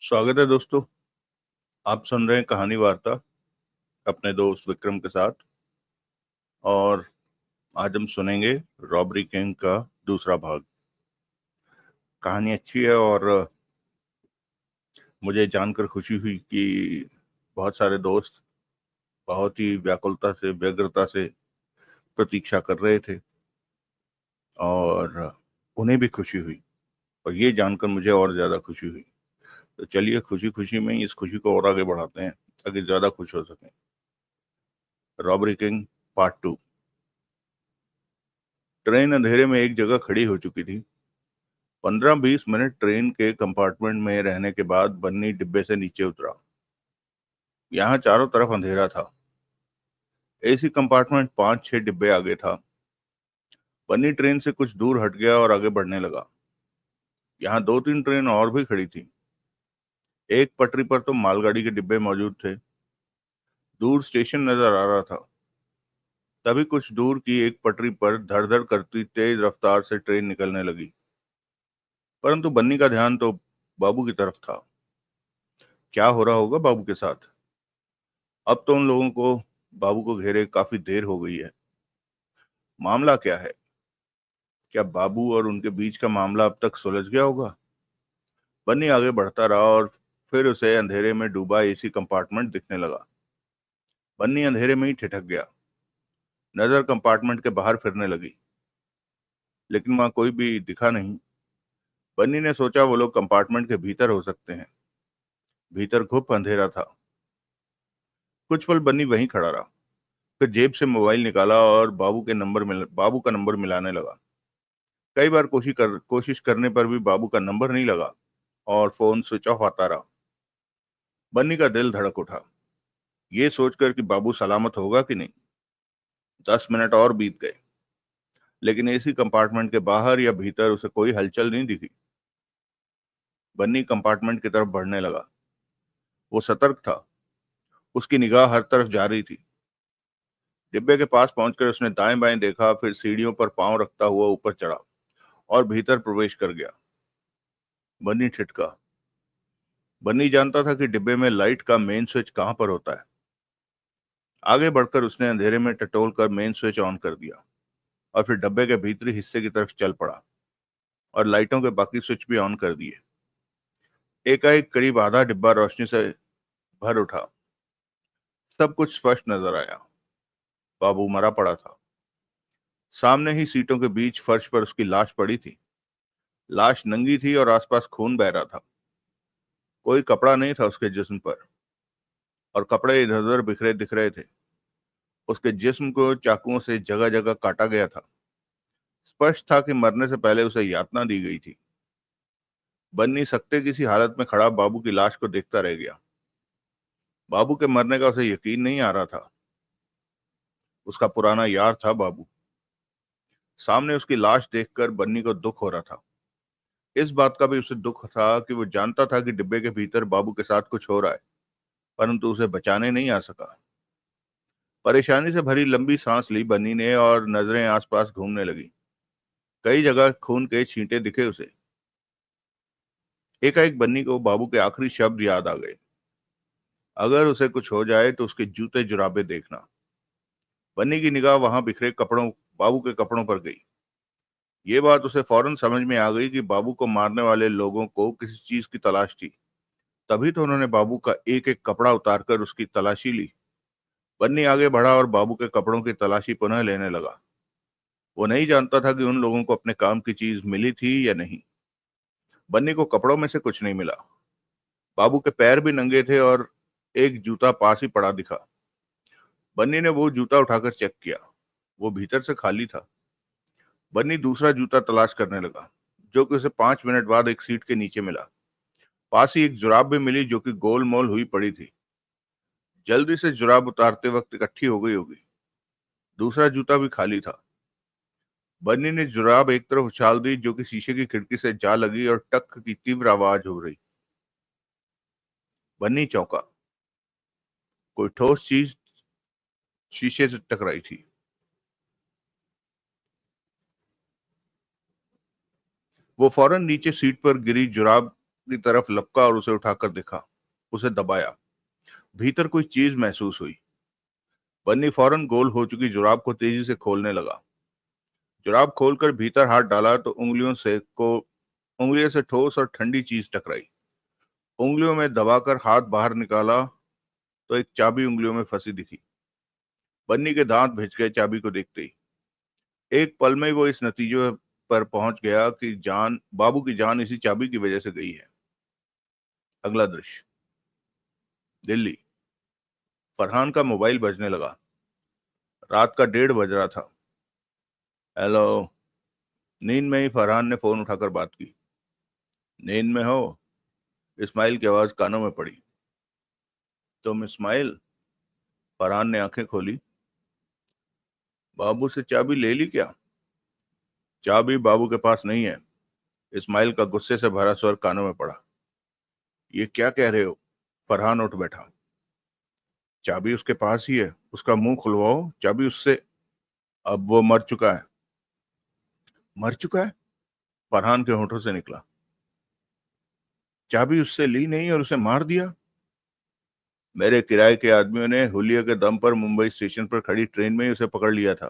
स्वागत है दोस्तों। आप सुन रहे हैं कहानी वार्ता अपने दोस्त विक्रम के साथ। और आज हम सुनेंगे रॉबरी किंग का दूसरा भाग। कहानी अच्छी है और मुझे जानकर खुशी हुई कि बहुत सारे दोस्त बहुत ही व्याकुलता से व्यग्रता से प्रतीक्षा कर रहे थे और उन्हें भी खुशी हुई। और ये जानकर मुझे और ज्यादा खुशी हुई। तो चलिए खुशी खुशी में ही इस खुशी को और आगे बढ़ाते हैं ताकि ज्यादा खुश हो सकें। Robbery king part 2। ट्रेन अंधेरे में एक जगह खड़ी हो चुकी थी। 15-20 मिनट ट्रेन के कंपार्टमेंट में रहने के बाद बन्नी डिब्बे से नीचे उतरा। यहाँ चारों तरफ अंधेरा था। एसी कंपार्टमेंट 5-6 डिब्बे आगे था। बन्नी ट्रेन से कुछ दूर हट गया और आगे बढ़ने लगा। यहाँ 2-3 ट्रेन और भी खड़ी थी। एक पटरी पर तो मालगाड़ी के डिब्बे मौजूद थे। दूर स्टेशन नजर आ रहा था। तभी कुछ दूर की एक पटरी पर धड़ धड़ करती तेज रफ्तार से ट्रेन निकलने लगी। परंतु बन्नी का ध्यान तो बाबू की तरफ था। क्या हो रहा होगा बाबू के साथ? अब तो उन लोगों को बाबू को घेरे काफी देर हो गई है। मामला क्या है? क्या बाबू और उनके बीच का मामला अब तक सुलझ गया होगा? बन्नी आगे बढ़ता रहा और फिर उसे अंधेरे में डूबा एसी कंपार्टमेंट दिखने लगा। बन्नी अंधेरे में ही ठिठक गया। नजर कंपार्टमेंट के बाहर फिरने लगी, लेकिन वहां कोई भी दिखा नहीं। बन्नी ने सोचा वो लोग कंपार्टमेंट के भीतर हो सकते हैं। भीतर घुप अंधेरा था। कुछ पल बन्नी वहीं खड़ा रहा, फिर जेब से मोबाइल निकाला और बाबू का नंबर मिलाने लगा। कई बार कोशिश करने पर भी बाबू का नंबर नहीं लगा और फोन स्विच ऑफ आता रहा। बन्नी का दिल धड़क उठा, ये सोचकर कि बाबू सलामत होगा कि नहीं। 10 मिनट और बीत गए, लेकिन एसी कंपार्टमेंट के बाहर या भीतर उसे कोई हलचल नहीं दिखी। बन्नी कंपार्टमेंट की तरफ बढ़ने लगा। वो सतर्क था। उसकी निगाह हर तरफ जा रही थी। डिब्बे के पास पहुंचकर उसने दाएं बाएं देखा, फिर सीढ़ियों पर पांव रखता हुआ ऊपर चढ़ा और भीतर प्रवेश कर गया। बन्नी ठिठका। बन्नी जानता था कि डिब्बे में लाइट का मेन स्विच कहां पर होता है। आगे बढ़कर उसने अंधेरे में टटोल कर मेन स्विच ऑन कर दिया और फिर डब्बे के भीतरी हिस्से की तरफ चल पड़ा और लाइटों के बाकी स्विच भी ऑन कर दिए। एकाएक करीब आधा डिब्बा रोशनी से भर उठा। सब कुछ स्पष्ट नजर आया। बाबू मरा पड़ा था। सामने ही सीटों के बीच फर्श पर उसकी लाश पड़ी थी। लाश नंगी थी और आसपास खून बह रहा था। कोई कपड़ा नहीं था उसके जिस्म पर, और कपड़े इधर उधर बिखरे दिख रहे थे। उसके जिस्म को चाकुओं से जगह जगह काटा गया था। स्पष्ट था कि मरने से पहले उसे यातना दी गई थी। बन्नी सकते किसी हालत में खड़ा बाबू की लाश को देखता रह गया। बाबू के मरने का उसे यकीन नहीं आ रहा था। उसका पुराना यार था बाबू। सामने उसकी लाश देखकर बन्नी को दुख हो रहा था। इस बात का भी उसे दुख था कि वो जानता था कि डिब्बे के भीतर बाबू के साथ कुछ हो रहा है, परंतु उसे बचाने नहीं आ सका। परेशानी से भरी लंबी सांस ली बन्नी ने और नजरें आसपास घूमने लगी। कई जगह खून के छींटे दिखे उसे। एकाएक बन्नी को बाबू के आखिरी शब्द याद आ गए, अगर उसे कुछ हो जाए तो उसके जूते जुराबे देखना। बन्नी की निगाह वहां बिखरे कपड़ों बाबू के कपड़ों पर गई। ये बात उसे फौरन समझ में आ गई कि बाबू को मारने वाले लोगों को किसी चीज की तलाश थी। तभी तो उन्होंने बाबू का एक एक कपड़ा उतारकर उसकी तलाशी ली। बन्नी आगे बढ़ा और बाबू के कपड़ों की तलाशी पुनः लेने लगा। वो नहीं जानता था कि उन लोगों को अपने काम की चीज मिली थी या नहीं। बन्नी को कपड़ों में से कुछ नहीं मिला। बाबू के पैर भी नंगे थे और एक जूता पास ही पड़ा दिखा। बन्नी ने वो जूता उठाकर चेक किया। वो भीतर से खाली था। बन्नी दूसरा जूता तलाश करने लगा, जो कि उसे 5 मिनट बाद एक सीट के नीचे मिला। पास ही एक जुराब भी मिली जो कि गोलमोल हुई पड़ी थी। जल्दी से जुराब उतारते वक्त इकट्ठी हो गई होगी। दूसरा जूता भी खाली था। बन्नी ने जुराब एक तरफ उछाल दी, जो कि शीशे की खिड़की से जा लगी और टक की तीव्र आवाज हो रही। बन्नी चौंका। कोई ठोस चीज शीशे से टकराई थी। वो फौरन नीचे सीट पर गिरी जुराब की तरफ लपका और उसे उठाकर देखा। उसे दबाया। भीतर कोई चीज महसूस हुई। बन्नी फौरन गोल हो चुकी जुराब को तेजी से खोलने लगा। जुराब खोलकर भीतर हाथ डाला तो उंगलियों से ठोस और ठंडी चीज टकराई। उंगलियों में दबाकर हाथ बाहर निकाला तो एक चाबी उंगलियों में फंसी दिखी। बन्नी के दांत भिज गए चाबी को देखते ही। एक पल में वो इस नतीजे पर पहुंच गया कि बाबू की जान इसी चाबी की वजह से गई है। अगला दृश्य, दिल्ली। फरहान का मोबाइल बजने लगा। रात का 1:30 बज रहा था। हेलो। नींद में ही फरहान ने फोन उठाकर बात की। नींद में हो? इस्माइल की आवाज कानों में पड़ी। तुम इस्माइल? फरहान ने आंखें खोली। बाबू से चाबी ले ली क्या? चाबी बाबू के पास नहीं है। इस्माइल का गुस्से से भरा स्वर कानों में पड़ा। ये क्या कह रहे हो? फरहान उठ बैठा। चाबी उसके पास ही है। उसका मुंह खुलवाओ। चाबी उससे। अब वो मर चुका है। मर चुका है? फरहान के होठों से निकला। चाबी उससे ली नहीं और उसे मार दिया? मेरे किराए के आदमियों ने हुलिया के दम पर मुंबई स्टेशन पर खड़ी ट्रेन में ही उसे पकड़ लिया था।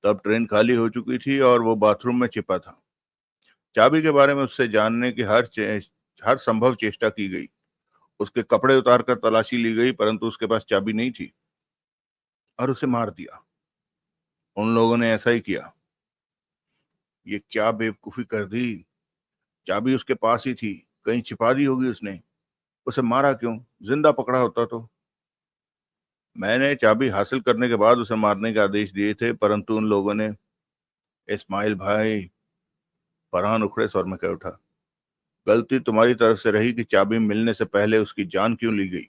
तब ट्रेन खाली हो चुकी थी और वो बाथरूम में छिपा था। चाबी के बारे में उससे जानने की हर संभव चेष्टा की गई। उसके कपड़े उतारकर तलाशी ली गई, परंतु उसके पास चाबी नहीं थी। और उसे मार दिया। उन लोगों ने ऐसा ही किया। ये क्या बेवकूफी कर दी। चाबी उसके पास ही थी। कहीं छिपा दी होगी उसने। उसे मारा क्यों? जिंदा पकड़ा होता तो। मैंने चाबी हासिल करने के बाद उसे मारने के आदेश दिए थे, परंतु उन लोगों ने। इस्माइल भाई, फरहान उखड़े स्वर में कह उठा, गलती तुम्हारी तरफ से रही कि चाबी मिलने से पहले उसकी जान क्यों ली गई।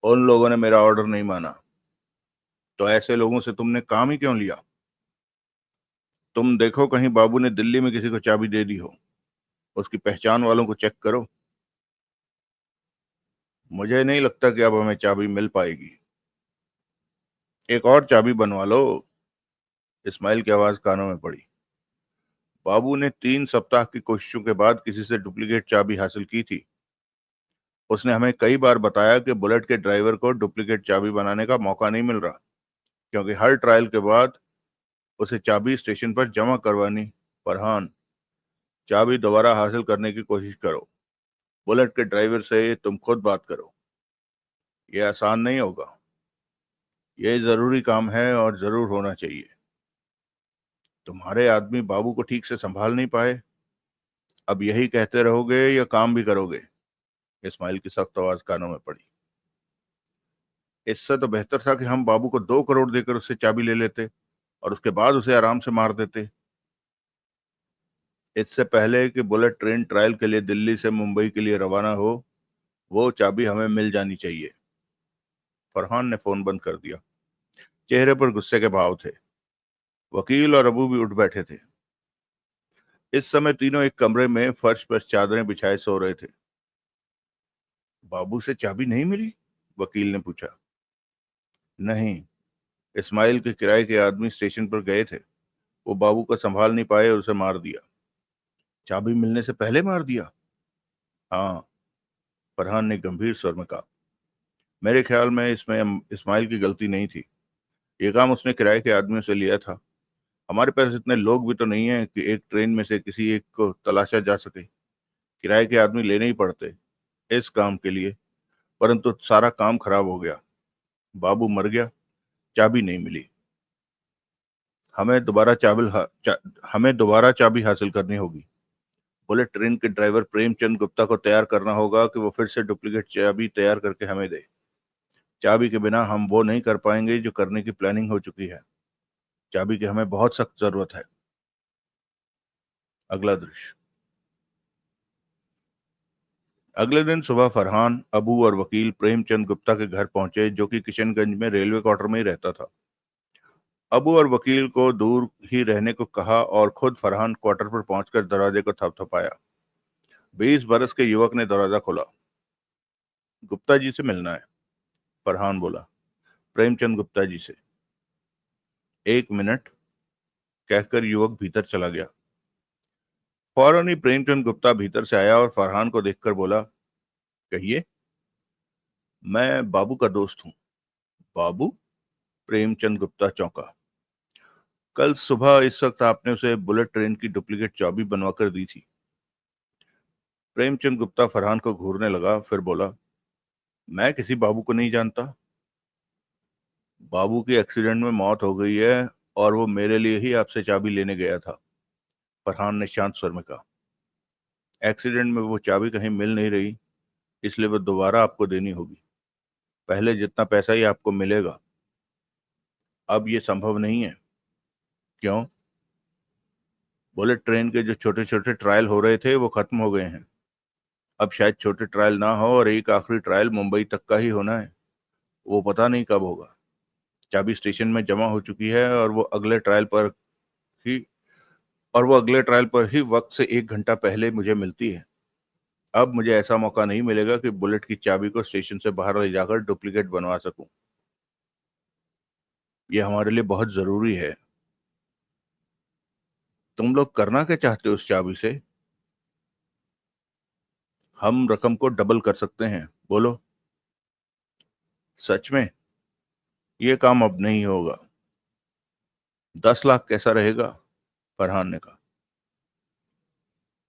उन लोगों ने मेरा ऑर्डर नहीं माना। तो ऐसे लोगों से तुमने काम ही क्यों लिया? तुम देखो कहीं बाबू ने दिल्ली में किसी को चाबी दे दी हो। उसकी पहचान वालों को चेक करो। मुझे नहीं लगता कि अब हमें चाबी मिल पाएगी। एक और चाबी बनवा लो। इस्माइल की आवाज कानों में पड़ी। बाबू ने 3 सप्ताह की कोशिशों के बाद किसी से डुप्लीकेट चाबी हासिल की थी। उसने हमें कई बार बताया कि बुलेट के ड्राइवर को डुप्लीकेट चाबी बनाने का मौका नहीं मिल रहा, क्योंकि हर ट्रायल के बाद उसे चाबी स्टेशन पर जमा करवानी। फरहान, चाबी दोबारा हासिल करने की कोशिश करो। बुलेट के ड्राइवर से तुम खुद बात करो। यह आसान नहीं होगा। यह जरूरी काम है और जरूर होना चाहिए। तुम्हारे आदमी बाबू को ठीक से संभाल नहीं पाए। अब यही कहते रहोगे या काम भी करोगे? इस्माइल की सख्त आवाज कानों में पड़ी। इससे तो बेहतर था कि हम बाबू को 2 करोड़ देकर उससे चाबी ले लेते और उसके बाद उसे आराम से मार देते। इससे पहले कि बुलेट ट्रेन ट्रायल के लिए दिल्ली से मुंबई के लिए रवाना हो, वो चाबी हमें मिल जानी चाहिए। फरहान ने फोन बंद कर दिया। चेहरे पर गुस्से के भाव थे। वकील और अबू भी उठ बैठे थे। इस समय तीनों एक कमरे में फर्श पर चादरें बिछाए सो रहे थे। बाबू से चाबी नहीं मिली? वकील ने पूछा। नहीं। इस्माइल के किराए के आदमी स्टेशन पर गए थे। वो बाबू को संभाल नहीं पाए और उसे मार दिया। चाबी मिलने से पहले मार दिया? हाँ, फरहान ने गंभीर स्वर में कहा। मेरे ख्याल में इसमें इस्माइल की गलती नहीं थी। ये काम उसने किराए के आदमियों से लिया था। हमारे पास इतने लोग भी तो नहीं है कि एक ट्रेन में से किसी एक को तलाशा जा सके। किराए के आदमी लेने ही पड़ते इस काम के लिए। परंतु सारा काम खराब हो गया। बाबू मर गया। चाबी नहीं मिली। हमें दोबारा चाबी हासिल करनी होगी। बुलेट ट्रेन के ड्राइवर प्रेमचंद गुप्ता को तैयार करना होगा कि वो फिर से डुप्लीकेट चाबी तैयार करके हमें दे। चाबी के बिना हम वो नहीं कर पाएंगे जो करने की प्लानिंग हो चुकी है। चाबी की हमें बहुत सख्त जरूरत है। अगला दृश्य। अगले दिन सुबह फरहान, अबू और वकील प्रेमचंद गुप्ता के घर पहुंचे, जो कि किशनगंज में रेलवे क्वार्टर में ही रहता था। अबू और वकील को दूर ही रहने को कहा और खुद फरहान क्वार्टर पर पहुंचकर दरवाजे को थपथपाया। 20 बरस के युवक ने दरवाजा खोला। गुप्ता जी से मिलना है, फरहान बोला। प्रेमचंद गुप्ता जी से। 1 मिनट, कहकर युवक भीतर चला गया। फौरन ही प्रेमचंद गुप्ता भीतर से आया और फरहान को देखकर बोला, कहिए। मैं बाबू का दोस्त हूँ। बाबू? प्रेमचंद गुप्ता चौंका। कल सुबह इस वक्त आपने उसे बुलेट ट्रेन की डुप्लीकेट चाबी बनवा कर दी थी। प्रेमचंद गुप्ता फरहान को घूरने लगा, फिर बोला, मैं किसी बाबू को नहीं जानता। बाबू की एक्सीडेंट में मौत हो गई है और वो मेरे लिए ही आपसे चाबी लेने गया था, फरहान ने शांत स्वर में कहा। एक्सीडेंट में वो चाबी कहीं मिल नहीं रही, इसलिए वो दोबारा आपको देनी होगी। पहले जितना पैसा ही आपको मिलेगा। अब ये संभव नहीं है। क्यों? बुलेट ट्रेन के जो छोटे छोटे ट्रायल हो रहे थे वो खत्म हो गए हैं। अब शायद छोटे ट्रायल ना हो और एक आखिरी ट्रायल मुंबई तक का ही होना है। वो पता नहीं कब होगा। चाबी स्टेशन में जमा हो चुकी है ही और वो अगले ट्रायल पर ही वक्त से 1 घंटा पहले मुझे मिलती है। अब मुझे ऐसा मौका नहीं मिलेगा कि बुलेट की चाबी को स्टेशन से बाहर ले जाकर डुप्लीकेट बनवा सकूं। ये हमारे लिए बहुत जरूरी है। तुम लोग करना क्या चाहते हो उस चाबी से? हम रकम को डबल कर सकते हैं। बोलो। सच में? ये काम अब नहीं होगा। 10 लाख कैसा रहेगा? फरहान ने कहा।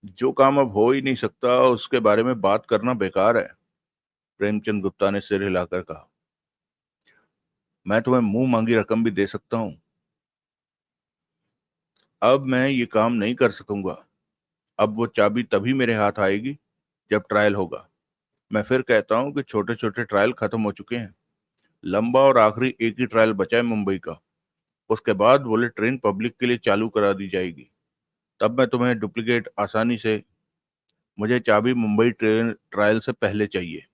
जो काम अब हो ही नहीं सकता उसके बारे में बात करना बेकार है, प्रेमचंद गुप्ता ने सिर हिलाकर कहा। मैं तुम्हें मुंह मांगी रकम भी दे सकता हूं। अब मैं ये काम नहीं कर सकूंगा। अब वो चाबी तभी मेरे हाथ आएगी जब ट्रायल होगा। मैं फिर कहता हूं कि छोटे छोटे ट्रायल खत्म हो चुके हैं। लंबा और आखिरी एक ही ट्रायल बचा है, मुंबई का। उसके बाद बुलेट ट्रेन पब्लिक के लिए चालू करा दी जाएगी। तब मैं तुम्हें डुप्लीकेट आसानी से। मुझे चाबी मुंबई ट्रेन ट्रायल से पहले चाहिए।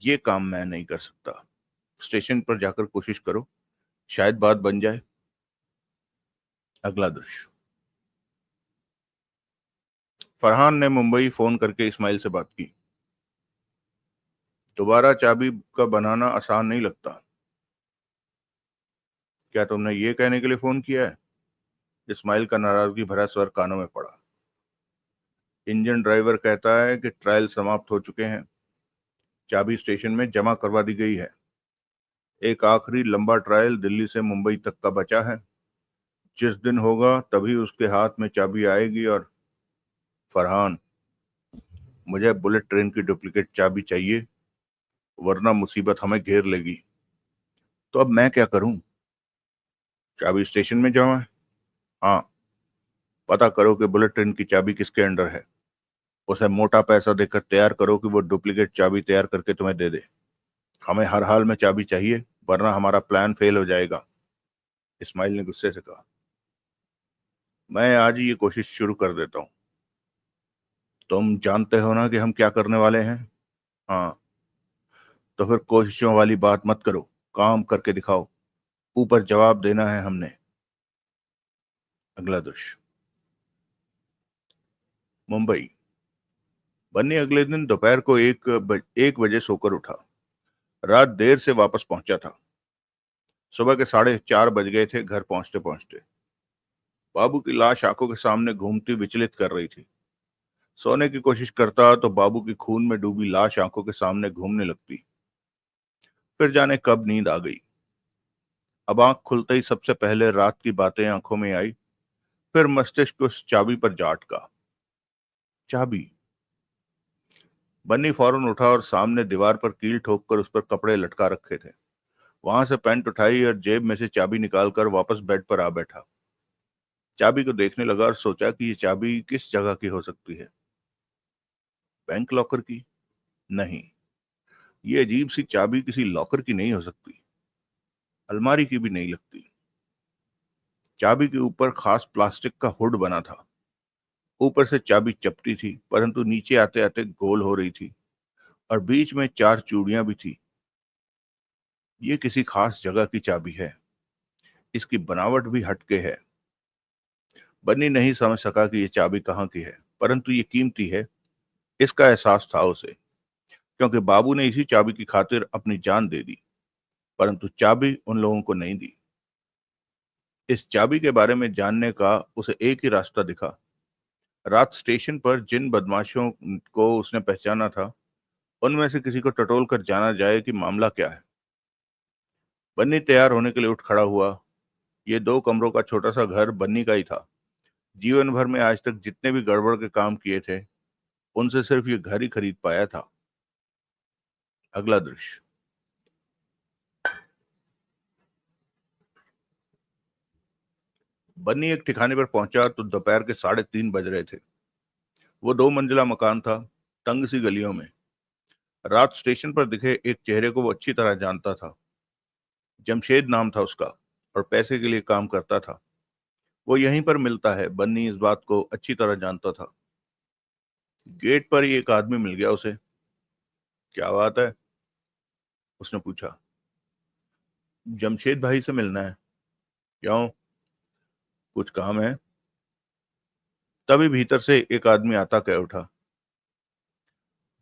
ये काम मैं नहीं कर सकता। स्टेशन पर जाकर कोशिश करो, शायद बात बन जाए। अगला दृश्य। फरहान ने मुंबई फोन करके इस्माइल से बात की। दोबारा चाबी का बनाना आसान नहीं लगता। क्या तुमने ये कहने के लिए फोन किया है? इस्माइल का नाराजगी भरा स्वर कानों में पड़ा। इंजन ड्राइवर कहता है कि ट्रायल समाप्त हो चुके हैं। चाबी स्टेशन में जमा करवा दी गई है। एक आखिरी लंबा ट्रायल दिल्ली से मुंबई तक का बचा है। जिस दिन होगा तभी उसके हाथ में चाबी आएगी। और फरहान, मुझे बुलेट ट्रेन की डुप्लीकेट चाबी चाहिए, वरना मुसीबत हमें घेर लेगी। तो अब मैं क्या करूं? चाबी स्टेशन में जमा है। हाँ। पता करो कि बुलेट ट्रेन की चाबी किसके अंडर है। उसे मोटा पैसा देकर तैयार करो कि वो डुप्लीकेट चाबी तैयार करके तुम्हें दे दे। हमें हर हाल में चाबी चाहिए, वरना हमारा प्लान फेल हो जाएगा, इस्माइल ने गुस्से से कहा। मैं आज ही ये कोशिश शुरू कर देता हूँ। तुम जानते हो ना कि हम क्या करने वाले हैं? हाँ। तो फिर कोशिशों वाली बात मत करो, काम करके दिखाओ। ऊपर जवाब देना है हमने। अगला दृश्य। मुंबई। बन्नी अगले दिन दोपहर को 1 बजे सोकर उठा। रात देर से वापस पहुंचा था। सुबह के 4:30 बज गए थे घर पहुंचते पहुंचते। बाबू की लाश आंखों के सामने घूमती विचलित कर रही थी। सोने की कोशिश करता तो बाबू की खून में डूबी लाश आंखों के सामने घूमने लगती। फिर जाने कब नींद आ गई। अब आंख खुलते ही सबसे पहले रात की बातें आंखों में आई। फिर मस्तिष्क उस चाबी पर जा अटका। चाबी। बन्नी फौरन उठा और सामने दीवार पर कील ठोक कर उस पर कपड़े लटका रखे थे। वहां से पैंट उठाई और जेब में से चाबी निकालकर वापस बेड पर आ बैठा। चाबी को देखने लगा और सोचा कि ये चाबी किस जगह की हो सकती है। बैंक लॉकर की? नहीं। ये अजीब सी चाबी किसी लॉकर की नहीं हो सकती। अलमारी की भी नहीं लगती। चाबी के ऊपर खास प्लास्टिक का हुड बना था। ऊपर से चाबी चपटी थी, परंतु नीचे आते आते गोल हो रही थी और बीच में 4 चूड़ियां भी थी। ये किसी खास जगह की चाबी है। इसकी बनावट भी हटके है। बन्नी नहीं समझ सका कि ये चाबी कहाँ की है, परंतु ये कीमती है, इसका एहसास था उसे। क्योंकि बाबू ने इसी चाबी की खातिर अपनी जान दे दी, परंतु चाबी उन लोगों को नहीं दी। इस चाबी के बारे में जानने का उसे एक ही रास्ता दिखा। रात स्टेशन पर जिन बदमाशों को उसने पहचाना था, उनमें से किसी को टटोल कर जाना जाए कि मामला क्या है। बन्नी तैयार होने के लिए उठ खड़ा हुआ। ये 2 कमरों का छोटा सा घर बन्नी का ही था। जीवन भर में आज तक जितने भी गड़बड़ के काम किए थे, उनसे सिर्फ ये घर ही खरीद पाया था। अगला दृश्य। बन्नी एक ठिकाने पर पहुंचा तो दोपहर के 3:30 बज रहे थे। वो 2 मंजिला मकान था, तंग सी गलियों में। रात स्टेशन पर दिखे एक चेहरे को वो अच्छी तरह जानता था। जमशेद नाम था उसका, और पैसे के लिए काम करता था। वो यहीं पर मिलता है, बन्नी इस बात को अच्छी तरह जानता था। गेट पर ही एक आदमी मिल गया उसे। क्या बात है? उसने पूछा। जमशेद भाई से मिलना है। क्यों? कुछ काम है। तभी भीतर से एक आदमी आता कह उठा,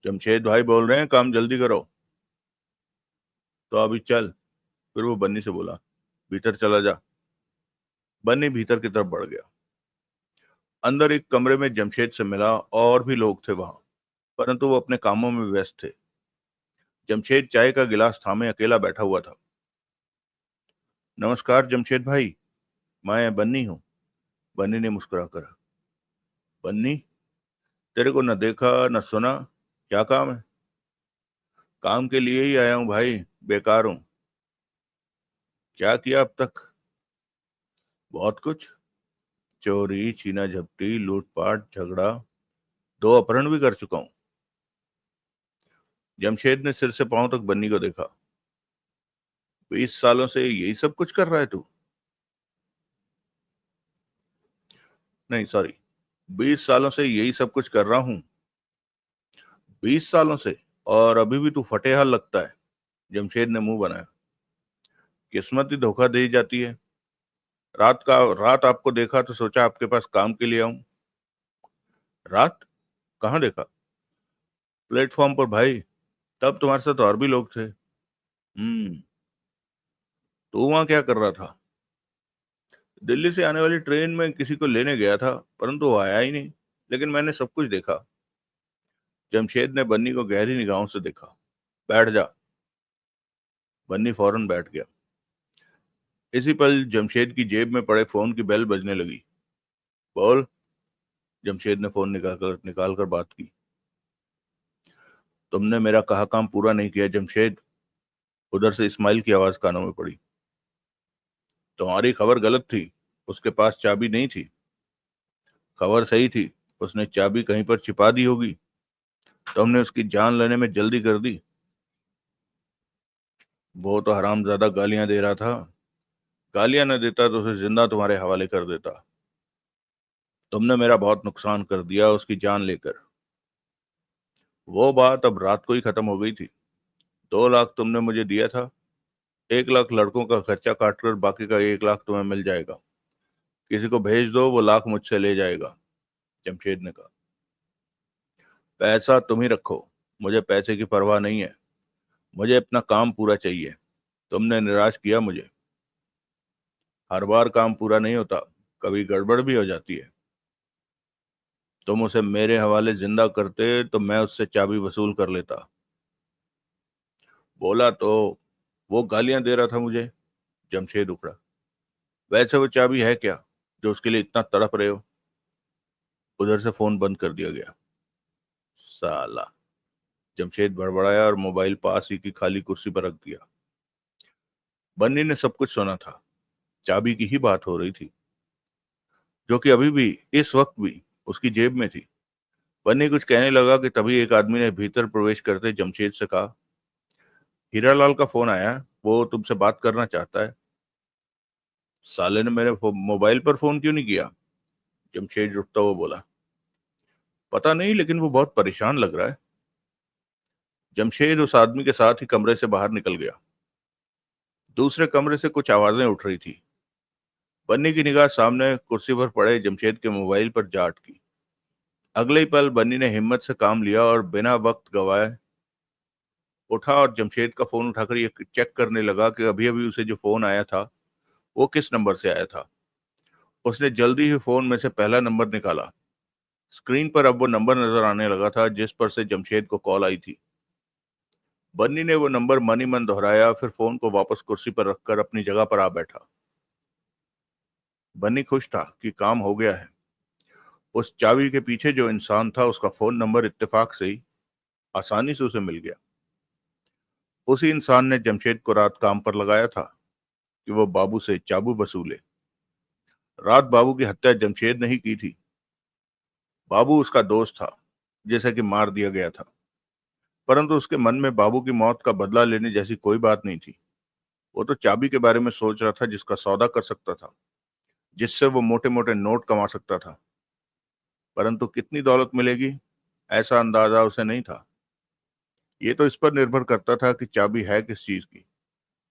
जमशेद भाई बोल रहे हैं, काम जल्दी करो। तो अभी चल। फिर वो बन्नी से बोला, भीतर चला जा। बन्नी भीतर की तरफ बढ़ गया। अंदर एक कमरे में जमशेद से मिला। और भी लोग थे वहां, परंतु वो अपने कामों में व्यस्त थे। जमशेद चाय का गिलास थामे अकेला बैठा हुआ था। नमस्कार जमशेद भाई, मैं बन्नी हूँ। बन्नी ने मुस्कुरा कर। बन्नी, तेरे को न देखा न सुना, क्या काम है? काम के लिए ही आया हूँ भाई, बेकार हूँ। क्या किया अब तक? बहुत कुछ। चोरी, छीना झपटी, लूटपाट, झगड़ा, 2 अपहरण भी कर चुका हूँ। जमशेद ने सिर से पांव तक बन्नी को देखा। 20 सालों से यही सब कुछ कर रहा है तू? नहीं, सॉरी, 20 सालों से यही सब कुछ कर रहा हूँ। 20 सालों से? और अभी भी तू फटे हाल लगता है। जमशेद ने मुंह बनाया। किस्मत ही धोखा दे जाती है। रात आपको देखा तो सोचा आपके पास काम के लिए आऊं। रात? कहाँ देखा? प्लेटफॉर्म पर भाई। तब तुम्हारे साथ और भी लोग थे। तो वहां क्या कर रहा था? दिल्ली से आने वाली ट्रेन में किसी को लेने गया था, परंतु वो आया ही नहीं। लेकिन मैंने सब कुछ देखा। जमशेद ने बन्नी को गहरी निगाहों से देखा। बैठ जा। बन्नी फौरन बैठ गया। इसी पल जमशेद की जेब में पड़े फोन की बेल बजने लगी। बोल। जमशेद ने फोन निकाल कर बात की। तुमने मेरा कहा काम पूरा नहीं किया जमशेद। उधर से इस्माइल की आवाज कानों में पड़ी। तुम्हारी खबर गलत थी। उसके पास चाबी नहीं थी। खबर सही थी। उसने चाबी कहीं पर छिपा दी होगी। तुमने उसकी जान लेने में जल्दी कर दी। वो तो हरामजादा गालियां दे रहा था। गालियां न देता तो उसे जिंदा तुम्हारे हवाले कर देता। तुमने मेरा बहुत नुकसान कर दिया उसकी जान लेकर। वो बात अब रात को ही खत्म हो गई थी। 2 लाख तुमने मुझे दिया था। 1 लाख लड़कों का खर्चा काटकर बाकी का 1 लाख तुम्हें मिल जाएगा। किसी को भेज दो, वो लाख मुझसे ले जाएगा। जमशेद ने कहा। पैसा तुम ही रखो। मुझे पैसे की परवाह नहीं है। मुझे अपना काम पूरा चाहिए। तुमने निराश किया मुझे। हर बार काम पूरा नहीं होता, कभी गड़बड़ भी हो जाती है। तुम उसे मेरे हवाले जिंदा करते तो मैं उससे चाबी वसूल कर लेता। बोला तो वो गालियां दे रहा था मुझे। जमशेद उखड़ा। वैसे वो चाबी है क्या जो उसके लिए इतना तड़प रहे हो? उधर से फोन बंद कर दिया गया। साला। जमशेद बड़बड़ाया और मोबाइल पास ही की खाली कुर्सी पर रख दिया। बन्नी ने सब कुछ सुना था। चाबी की ही बात हो रही थी, जो कि अभी भी, इस वक्त भी उसकी जेब में थी। बन्नी कुछ कहने लगा कि तभी एक आदमी ने भीतर प्रवेश करते जमशेद से कहा, हीरालाल का फोन आया है, वो तुमसे बात करना चाहता है। साले ने मेरे मोबाइल पर फोन क्यों नहीं किया? जमशेद उठता हुआ बोला। पता नहीं, लेकिन वो बहुत परेशान लग रहा है। जमशेद उस आदमी के साथ ही कमरे से बाहर निकल गया। दूसरे कमरे से कुछ आवाजें उठ रही थी। बन्नी की निगाह सामने कुर्सी पर पड़े जमशेद के मोबाइल पर जा अटकी। अगले ही पल बन्नी ने हिम्मत से काम लिया और बिना वक्त गवाए उठा और जमशेद का फोन उठाकर ये चेक करने लगा कि अभी अभी उसे जो फोन आया था वो किस नंबर से आया था। उसने जल्दी ही फोन में से पहला नंबर निकाला। स्क्रीन पर अब वो नंबर नजर आने लगा था जिस पर से जमशेद को कॉल आई थी। बन्नी ने वो नंबर मन ही मन दोहराया, फिर फोन को वापस कुर्सी पर रखकर अपनी जगह पर आ बैठा। बन्नी खुश था कि काम हो गया है। उस चाबी के पीछे जो इंसान था उसका फोन नंबर इत्तेफाक से ही आसानी से उसे मिल गया। उसी इंसान ने जमशेद को रात काम पर लगाया था कि वो बाबू से चाबू वसूले। रात बाबू की हत्या जमशेद ने ही की थी। बाबू उसका दोस्त था जिसे कि मार दिया गया था, परंतु उसके मन में बाबू की मौत का बदला लेने जैसी कोई बात नहीं थी। वो तो चाबी के बारे में सोच रहा था जिसका सौदा कर सकता था, जिससे वो मोटे मोटे नोट कमा सकता था। परंतु कितनी दौलत मिलेगी, ऐसा अंदाजा उसे नहीं था। ये तो इस पर निर्भर करता था कि चाबी है किस चीज की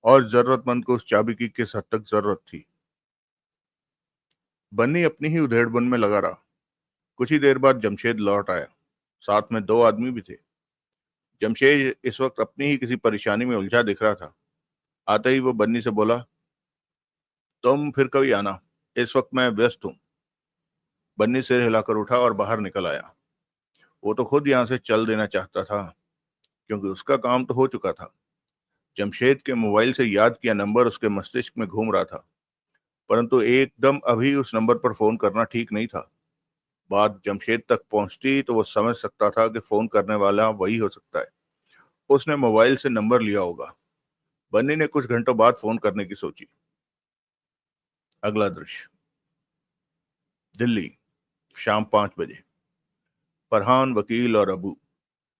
और जरूरतमंद को उस चाबी की किस हद तक जरूरत थी। बन्नी अपनी ही उधेड़बुन में लगा रहा। कुछ ही देर बाद जमशेद लौट आया। साथ में दो आदमी भी थे। जमशेद इस वक्त अपनी ही किसी परेशानी में उलझा दिख रहा था। आते ही वो बन्नी से बोला, तुम फिर कभी आना, इस वक्त मैं व्यस्त हूं। बन्नी सिर हिलाकर उठा और बाहर निकल आया। वो तो खुद यहां से चल देना चाहता था, क्योंकि उसका काम तो हो चुका था। जमशेद के मोबाइल से याद किया नंबर उसके मस्तिष्क में घूम रहा था, परंतु एकदम अभी उस नंबर पर फोन करना ठीक नहीं था। बात जमशेद तक पहुंचती तो वो समझ सकता था कि फोन करने वाला वही हो सकता है। उसने मोबाइल से नंबर लिया होगा। बन्नी ने कुछ घंटों बाद फोन करने की सोची। अगला दृश्य, दिल्ली, शाम 5 बजे। फरहान, वकील और अबू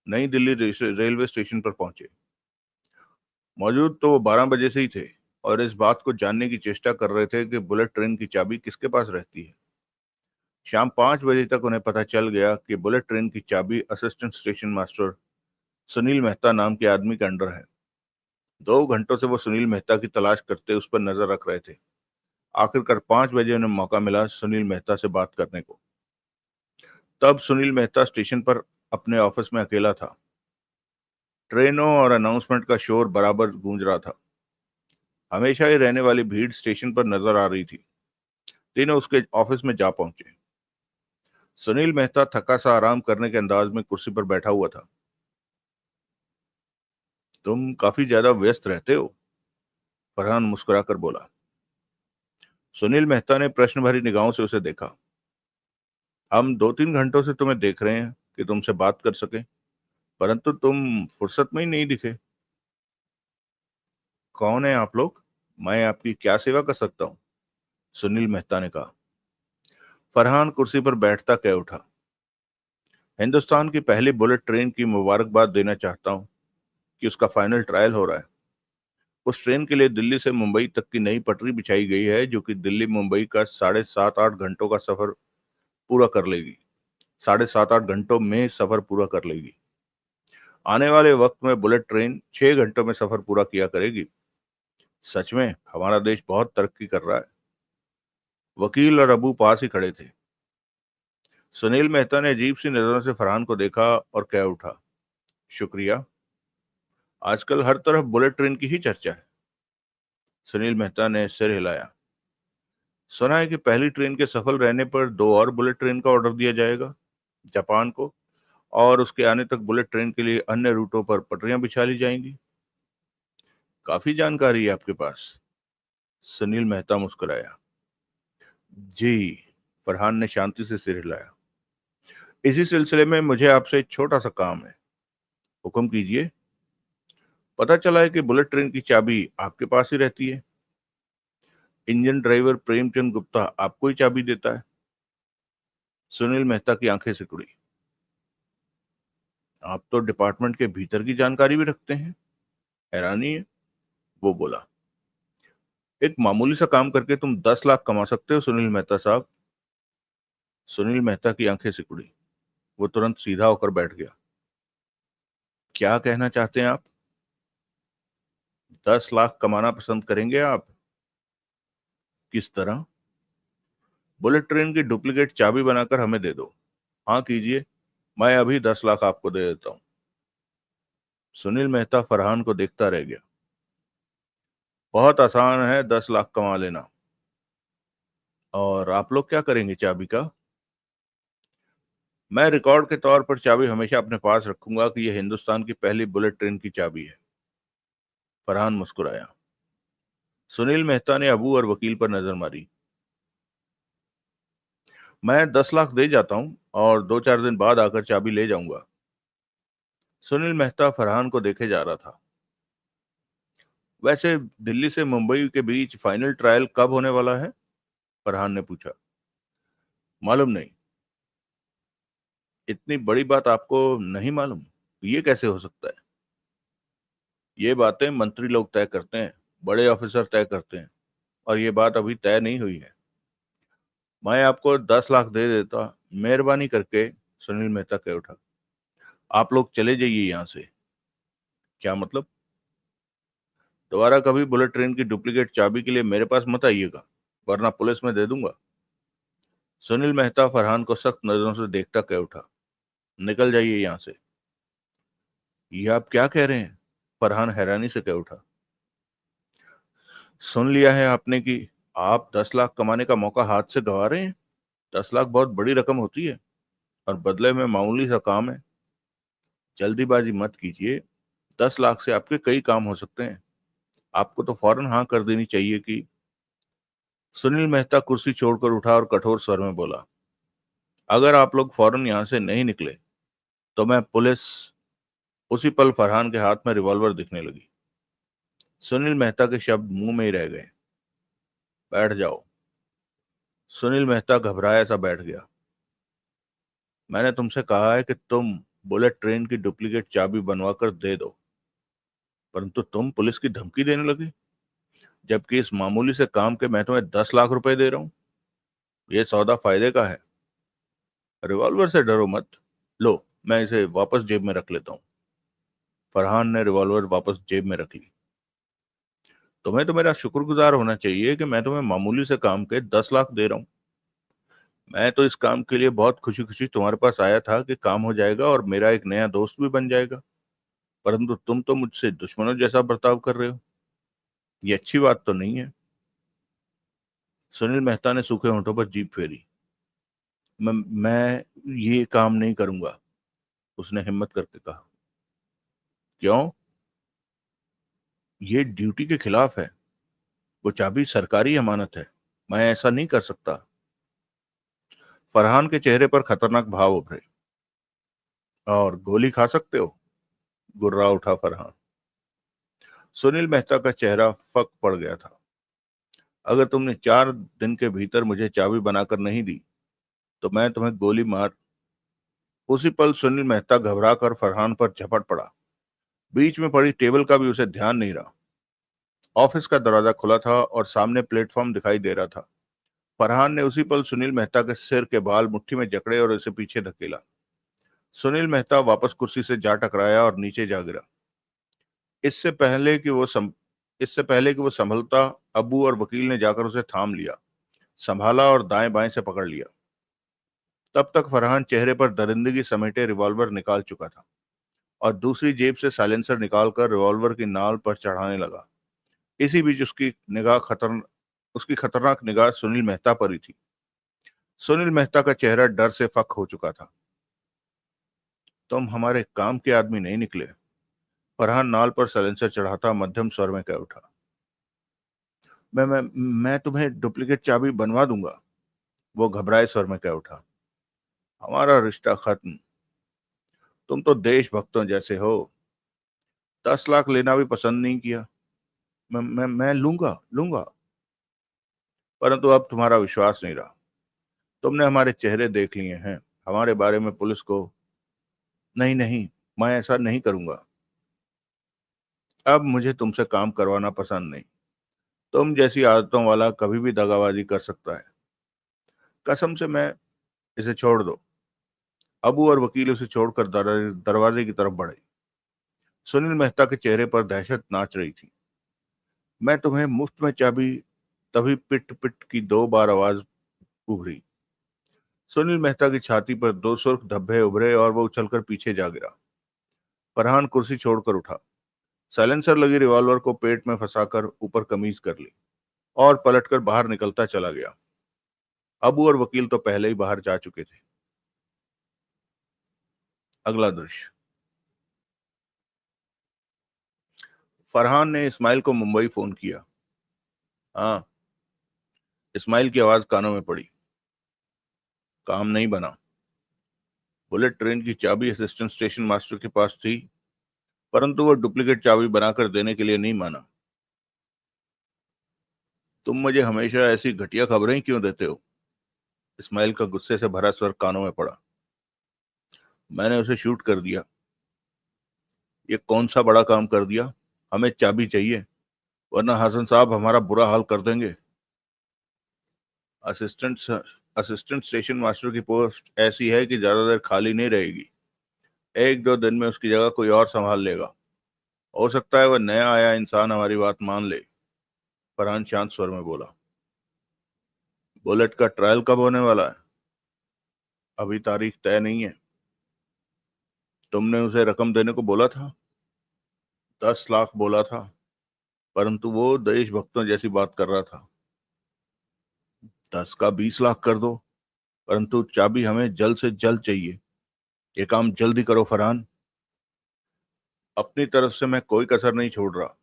नई दिल्ली रेलवे स्टेशन पर पहुंचे। मौजूद तो वो 12 बजे से ही थे और इस बात को जानने की चेष्टा कर रहे थे कि बुलेट ट्रेन की चाबी किसके पास रहती है। शाम 5 बजे तक उन्हें पता चल गया कि बुलेट ट्रेन की चाबी assistant station master Sunil Mehta नाम के आदमी के अंडर है। 2 घंटों से वो सुनील मेहता की तलाश करते उस पर नजर रख रहे थे। आखिरकार 5 बजे उन्हें मौका मिला सुनील मेहता से बात करने को। तब सुनील मेहता स्टेशन पर अपने ऑफिस में अकेला था। ट्रेनों और अनाउंसमेंट का शोर बराबर गूंज रहा था। हमेशा ही रहने वाली भीड़ स्टेशन पर नजर आ रही थी। तीनों उसके ऑफिस में जा पहुंचे। सुनील मेहता थका सा आराम करने के अंदाज में कुर्सी पर बैठा हुआ था। तुम काफी ज्यादा व्यस्त रहते हो, फरहान मुस्कुराकर बोला। सुनील मेहता ने प्रश्न भरी निगाहों से उसे देखा। हम 2-3 घंटों से तुम्हें देख रहे हैं कि तुमसे बात कर सके, परंतु तुम फुर्सत में ही नहीं दिखे। कौन है आप लोग? मैं आपकी क्या सेवा कर सकता हूँ? सुनील मेहता ने कहा। फरहान कुर्सी पर बैठता कह उठा, हिंदुस्तान की पहली बुलेट ट्रेन की मुबारकबाद देना चाहता हूँ कि उसका फाइनल ट्रायल हो रहा है। उस ट्रेन के लिए दिल्ली से मुंबई तक की नई पटरी बिछाई गई है, जो कि दिल्ली मुंबई का 7.5-8 घंटों का सफर पूरा कर लेगी। 7.5-8 घंटों में सफर पूरा कर लेगी। आने वाले वक्त में बुलेट ट्रेन 6 घंटों में सफर पूरा किया करेगी। सच में हमारा देश बहुत तरक्की कर रहा है। वकील और अबू पास ही खड़े थे। सुनील मेहता ने अजीब सी नजरों से फरहान को देखा और कह उठा, शुक्रिया। आजकल हर तरफ बुलेट ट्रेन की ही चर्चा है। सुनील मेहता ने सिर हिलाया। सुना है कि पहली ट्रेन के सफल रहने पर दो और बुलेट ट्रेन का ऑर्डर दिया जाएगा जापान को, और उसके आने तक बुलेट ट्रेन के लिए अन्य रूटों पर पटरियां बिछा ली जाएंगी। काफी जानकारी है आपके पास। सुनील मेहता मुस्कुराया। जी, फरहान ने शांति से सिर हिलाया। इसी सिलसिले में मुझे आपसे एक छोटा सा काम है। हुक्म कीजिए। पता चला है कि बुलेट ट्रेन की चाबी आपके पास ही रहती है। इंजन ड्राइवर प्रेमचंद गुप्ता आपको ही चाबी देता है। सुनील मेहता की आंखें सिकुड़ी। आप तो डिपार्टमेंट के भीतर की जानकारी भी रखते हैं, हैरानी है। वो बोला, एक मामूली सा काम करके तुम 10 लाख कमा सकते हो सुनील मेहता साहब। सुनील मेहता की आंखें सिकुड़ी। वो तुरंत सीधा होकर बैठ गया। क्या कहना चाहते हैं आप? 10 लाख कमाना पसंद करेंगे आप? किस तरह? बुलेट ट्रेन की डुप्लीकेट चाबी बनाकर हमें दे दो। हाँ कीजिए, मैं अभी 10 लाख आपको दे देता हूँ। सुनील मेहता फरहान को देखता रह गया। बहुत आसान है 10 लाख कमा लेना। और आप लोग क्या करेंगे चाबी का? मैं रिकॉर्ड के तौर पर चाबी हमेशा अपने पास रखूंगा कि यह हिंदुस्तान की पहली बुलेट ट्रेन की चाबी है। फरहान मुस्कुराया। सुनील मेहता ने अबू और वकील पर नजर मारी। मैं 10 लाख दे जाता हूं और 2-4 दिन बाद आकर चाबी ले जाऊंगा। सुनील मेहता फरहान को देखे जा रहा था। वैसे दिल्ली से मुंबई के बीच फाइनल ट्रायल कब होने वाला है? फरहान ने पूछा। मालूम नहीं। इतनी बड़ी बात आपको नहीं मालूम? ये कैसे हो सकता है? ये बातें मंत्री लोग तय करते हैं, बड़े ऑफिसर तय करते हैं, और ये बात अभी तय नहीं हुई है। मैं आपको 10 लाख दे देता, मेहरबानी करके। सुनील मेहता कह उठा। आप लोग चले जाइए यहां से। क्या मतलब? दोबारा कभी बुलेट ट्रेन की डुप्लीकेट चाबी के लिए मेरे पास मत आइएगा, वरना पुलिस में दे दूंगा। सुनील मेहता फरहान को सख्त नजरों से देखता कह उठा। निकल जाइए यहां से। ये आप क्या कह रहे हैं? फरहान हैरानी से कह उठा। सुन लिया है आपने कि आप 10 लाख कमाने का मौका हाथ से गंवा रहे हैं? 10 लाख बहुत बड़ी रकम होती है, और बदले में मामूली सा काम है। जल्दीबाजी मत कीजिए। 10 लाख से आपके कई काम हो सकते हैं। आपको तो फौरन हाँ कर देनी चाहिए कि। सुनील मेहता कुर्सी छोड़कर उठा और कठोर स्वर में बोला। अगर आप लोग फौरन यहां से नहीं निकले तो मैं पुलिस। उसी पल फरहान के हाथ में रिवॉल्वर दिखने लगी। सुनील मेहता के शब्द मुंह में ही रह गए। बैठ जाओ। सुनील मेहता घबराया सा बैठ गया। मैंने तुमसे कहा है कि तुम बुलेट ट्रेन की डुप्लीकेट चाबी बनवा कर दे दो, परंतु तुम पुलिस की धमकी देने लगे, जबकि इस मामूली से काम के मैं तुम्हें 10 लाख रुपए दे रहा हूं। ये सौदा फायदे का है। रिवॉल्वर से डरो मत। लो, मैं इसे वापस जेब में रख लेता हूँ। फरहान ने रिवॉल्वर वापस जेब में रख ली। तुम्हें तो मेरा शुक्रगुजार होना चाहिए कि मैं तुम्हें मामूली से काम के 10 लाख दे रहा हूँ। मैं तो इस काम के लिए बहुत खुशी खुशी तुम्हारे पास आया था कि काम हो जाएगा और मेरा एक नया दोस्त भी बन जाएगा, परंतु तुम तो मुझसे दुश्मनों जैसा बर्ताव कर रहे हो। ये अच्छी बात तो नहीं है। सुनील मेहता ने सूखे होंठों पर जीभ फेरी। मैं ये काम नहीं करूंगा, उसने हिम्मत करके कहा। क्यों? ये ड्यूटी के खिलाफ है। वो चाबी सरकारी अमानत है। मैं ऐसा नहीं कर सकता। फरहान के चेहरे पर खतरनाक भाव उभरे। और गोली खा सकते हो? गुर्रा उठा फरहान। सुनील मेहता का चेहरा फक पड़ गया था। अगर तुमने 4 दिन के भीतर मुझे चाबी बनाकर नहीं दी तो मैं तुम्हें गोली मार। उसी पल सुनील मेहता घबरा कर फरहान पर झपट पड़ा। बीच में पड़ी टेबल का भी उसे ध्यान नहीं रहा। ऑफिस का दरवाजा खुला था और सामने प्लेटफॉर्म दिखाई दे रहा था। फरहान ने उसी पल सुनील मेहता के सिर के बाल मुट्ठी में जकड़े और उसे पीछे धकेला। सुनील मेहता वापस कुर्सी से जा टकराया और नीचे जा गिरा। इससे पहले कि वो सम, इससे पहले कि वो संभलता, अबू और वकील ने जाकर उसे थाम लिया, संभाला और दाएं बाएं से पकड़ लिया। तब तक फरहान चेहरे पर दरिंदगी समेटे रिवॉल्वर निकाल चुका था और दूसरी जेब से साइलेंसर निकालकर रिवॉल्वर की नाल पर चढ़ाने लगा। इसी बीच उसकी खतरनाक निगाह सुनील मेहता पर ही थी। सुनील मेहता का चेहरा डर से फक हो चुका था। तुम हमारे काम के आदमी नहीं निकले। फरहान नाल पर साइलेंसर चढ़ाता मध्यम स्वर में कह उठा। मैं तुम्हें डुप्लीकेट चाबी बनवा दूंगा। वो घबराए स्वर में कह उठा। हमारा रिश्ता खत्म। तुम तो देशभक्तों जैसे हो। 10 लाख लेना भी पसंद नहीं किया। मैं लूंगा लूंगा, परंतु अब तुम्हारा विश्वास नहीं रहा। तुमने हमारे चेहरे देख लिए हैं, हमारे बारे में पुलिस को। नहीं नहीं, मैं ऐसा नहीं करूंगा। अब मुझे तुमसे काम करवाना पसंद नहीं। तुम जैसी आदतों वाला कभी भी दगाबाजी कर सकता है। कसम से मैं। इसे छोड़ दो। अबू और वकील उसे छोड़कर दरवाजे की तरफ बढ़े। सुनील मेहता के चेहरे पर दहशत नाच रही थी। मैं तुम्हें मुफ्त में चाबी। तभी पिट पिट की 2 बार आवाज उभरी। सुनील मेहता की छाती पर 2 सुर्ख धब्बे उभरे और वो उछलकर पीछे जा गिरा। फरहान कुर्सी छोड़कर उठा। साइलेंसर लगी रिवॉल्वर को पेट में फंसाकर ऊपर कमीज कर ली और पलटकर बाहर निकलता चला गया। अबू और वकील तो पहले ही बाहर जा चुके थे। अगला दृश्य। फरहान ने इस्माइल को मुंबई फोन किया। हाँ। इस्माइल की आवाज कानों में पड़ी। काम नहीं बना। बुलेट ट्रेन की चाबी असिस्टेंट स्टेशन मास्टर के पास थी, परंतु वो डुप्लीकेट चाबी बनाकर देने के लिए नहीं माना। तुम मुझे हमेशा ऐसी घटिया खबरें क्यों देते हो? इस्माइल का गुस्से से भरा स्वर कानों में पड़ा। मैंने उसे शूट कर दिया। ये कौन सा बड़ा काम कर दिया? हमें चाबी चाहिए, वरना हसन साहब हमारा बुरा हाल कर देंगे। असिस्टेंट असिस्टेंट स्टेशन मास्टर की पोस्ट ऐसी है कि ज्यादा देर खाली नहीं रहेगी। 1-2 दिन में उसकी जगह कोई और संभाल लेगा। हो सकता है वह नया आया इंसान हमारी बात मान ले। फरहान शांत स्वर में बोला। बुलेट का ट्रायल कब होने वाला है? अभी तारीख तय नहीं है। तुमने उसे रकम देने को बोला था? 10 लाख बोला था, परंतु वो देशभक्तों जैसी बात कर रहा था। 10 का 20 लाख कर दो, परंतु चाबी हमें जल्द से जल्द चाहिए। ये काम जल्दी करो फरहान। अपनी तरफ से मैं कोई कसर नहीं छोड़ रहा।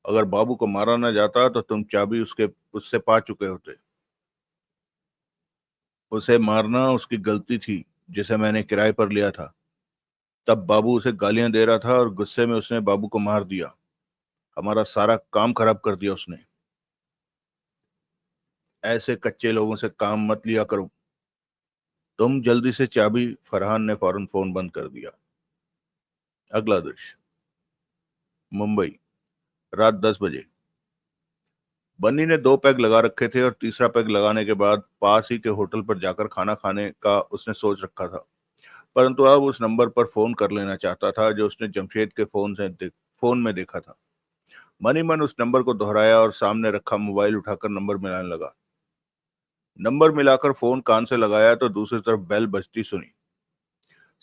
अगर बाबू को मारा ना जाता तो तुम चाबी उससे पा चुके होते। उसे मारना उसकी गलती थी, जिसे मैंने किराए पर लिया था। तब बाबू उसे गालियां दे रहा था और गुस्से में उसने बाबू को मार दिया। हमारा सारा काम खराब कर दिया उसने। ऐसे कच्चे लोगों से काम मत लिया करो। तुम जल्दी से चाबी। फरहान ने फौरन फोन बंद कर दिया। अगला दृश्य। मुंबई, रात 10 बजे। बन्नी ने 2 पैग लगा रखे थे और तीसरा पैग लगाने के बाद पास ही के होटल पर जाकर खाना खाने का उसने सोच रखा था, परंतु अब उस नंबर पर फोन कर लेना चाहता था जो उसने जमशेद के फोन में देखा था। मनी मन उस नंबर को दोहराया और सामने रखा मोबाइल उठाकर नंबर मिलाने लगा। नंबर मिलाकर फोन कान से लगाया तो दूसरी तरफ बेल बजती सुनी।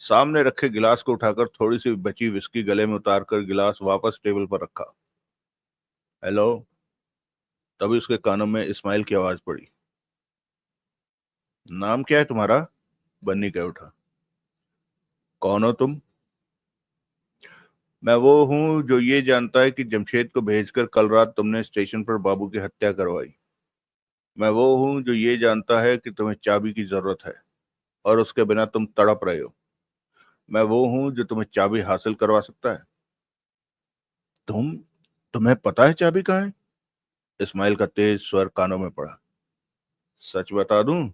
सामने रखे गिलास को उठाकर थोड़ी सी बची विस्की गले में उतारकर गिलास वापस टेबल पर रखा। हेलो। तभी उसके कानों में इस्माइल की आवाज पड़ी। नाम क्या है तुम्हारा? बन्नी कह उठा। कौन हो तुम? मैं वो हूं जो ये जानता है कि जमशेद को भेजकर कल रात तुमने स्टेशन पर बाबू की हत्या करवाई। मैं वो हूं जो ये जानता है कि तुम्हें चाबी की जरूरत है और उसके बिना तुम तड़प रहे हो। मैं वो हूं जो तुम्हें चाबी हासिल करवा सकता है। तुम तुम्हें पता है चाबी कहाँ है? इस्माइल का तेज स्वर कानों में पड़ा। सच बता दूं?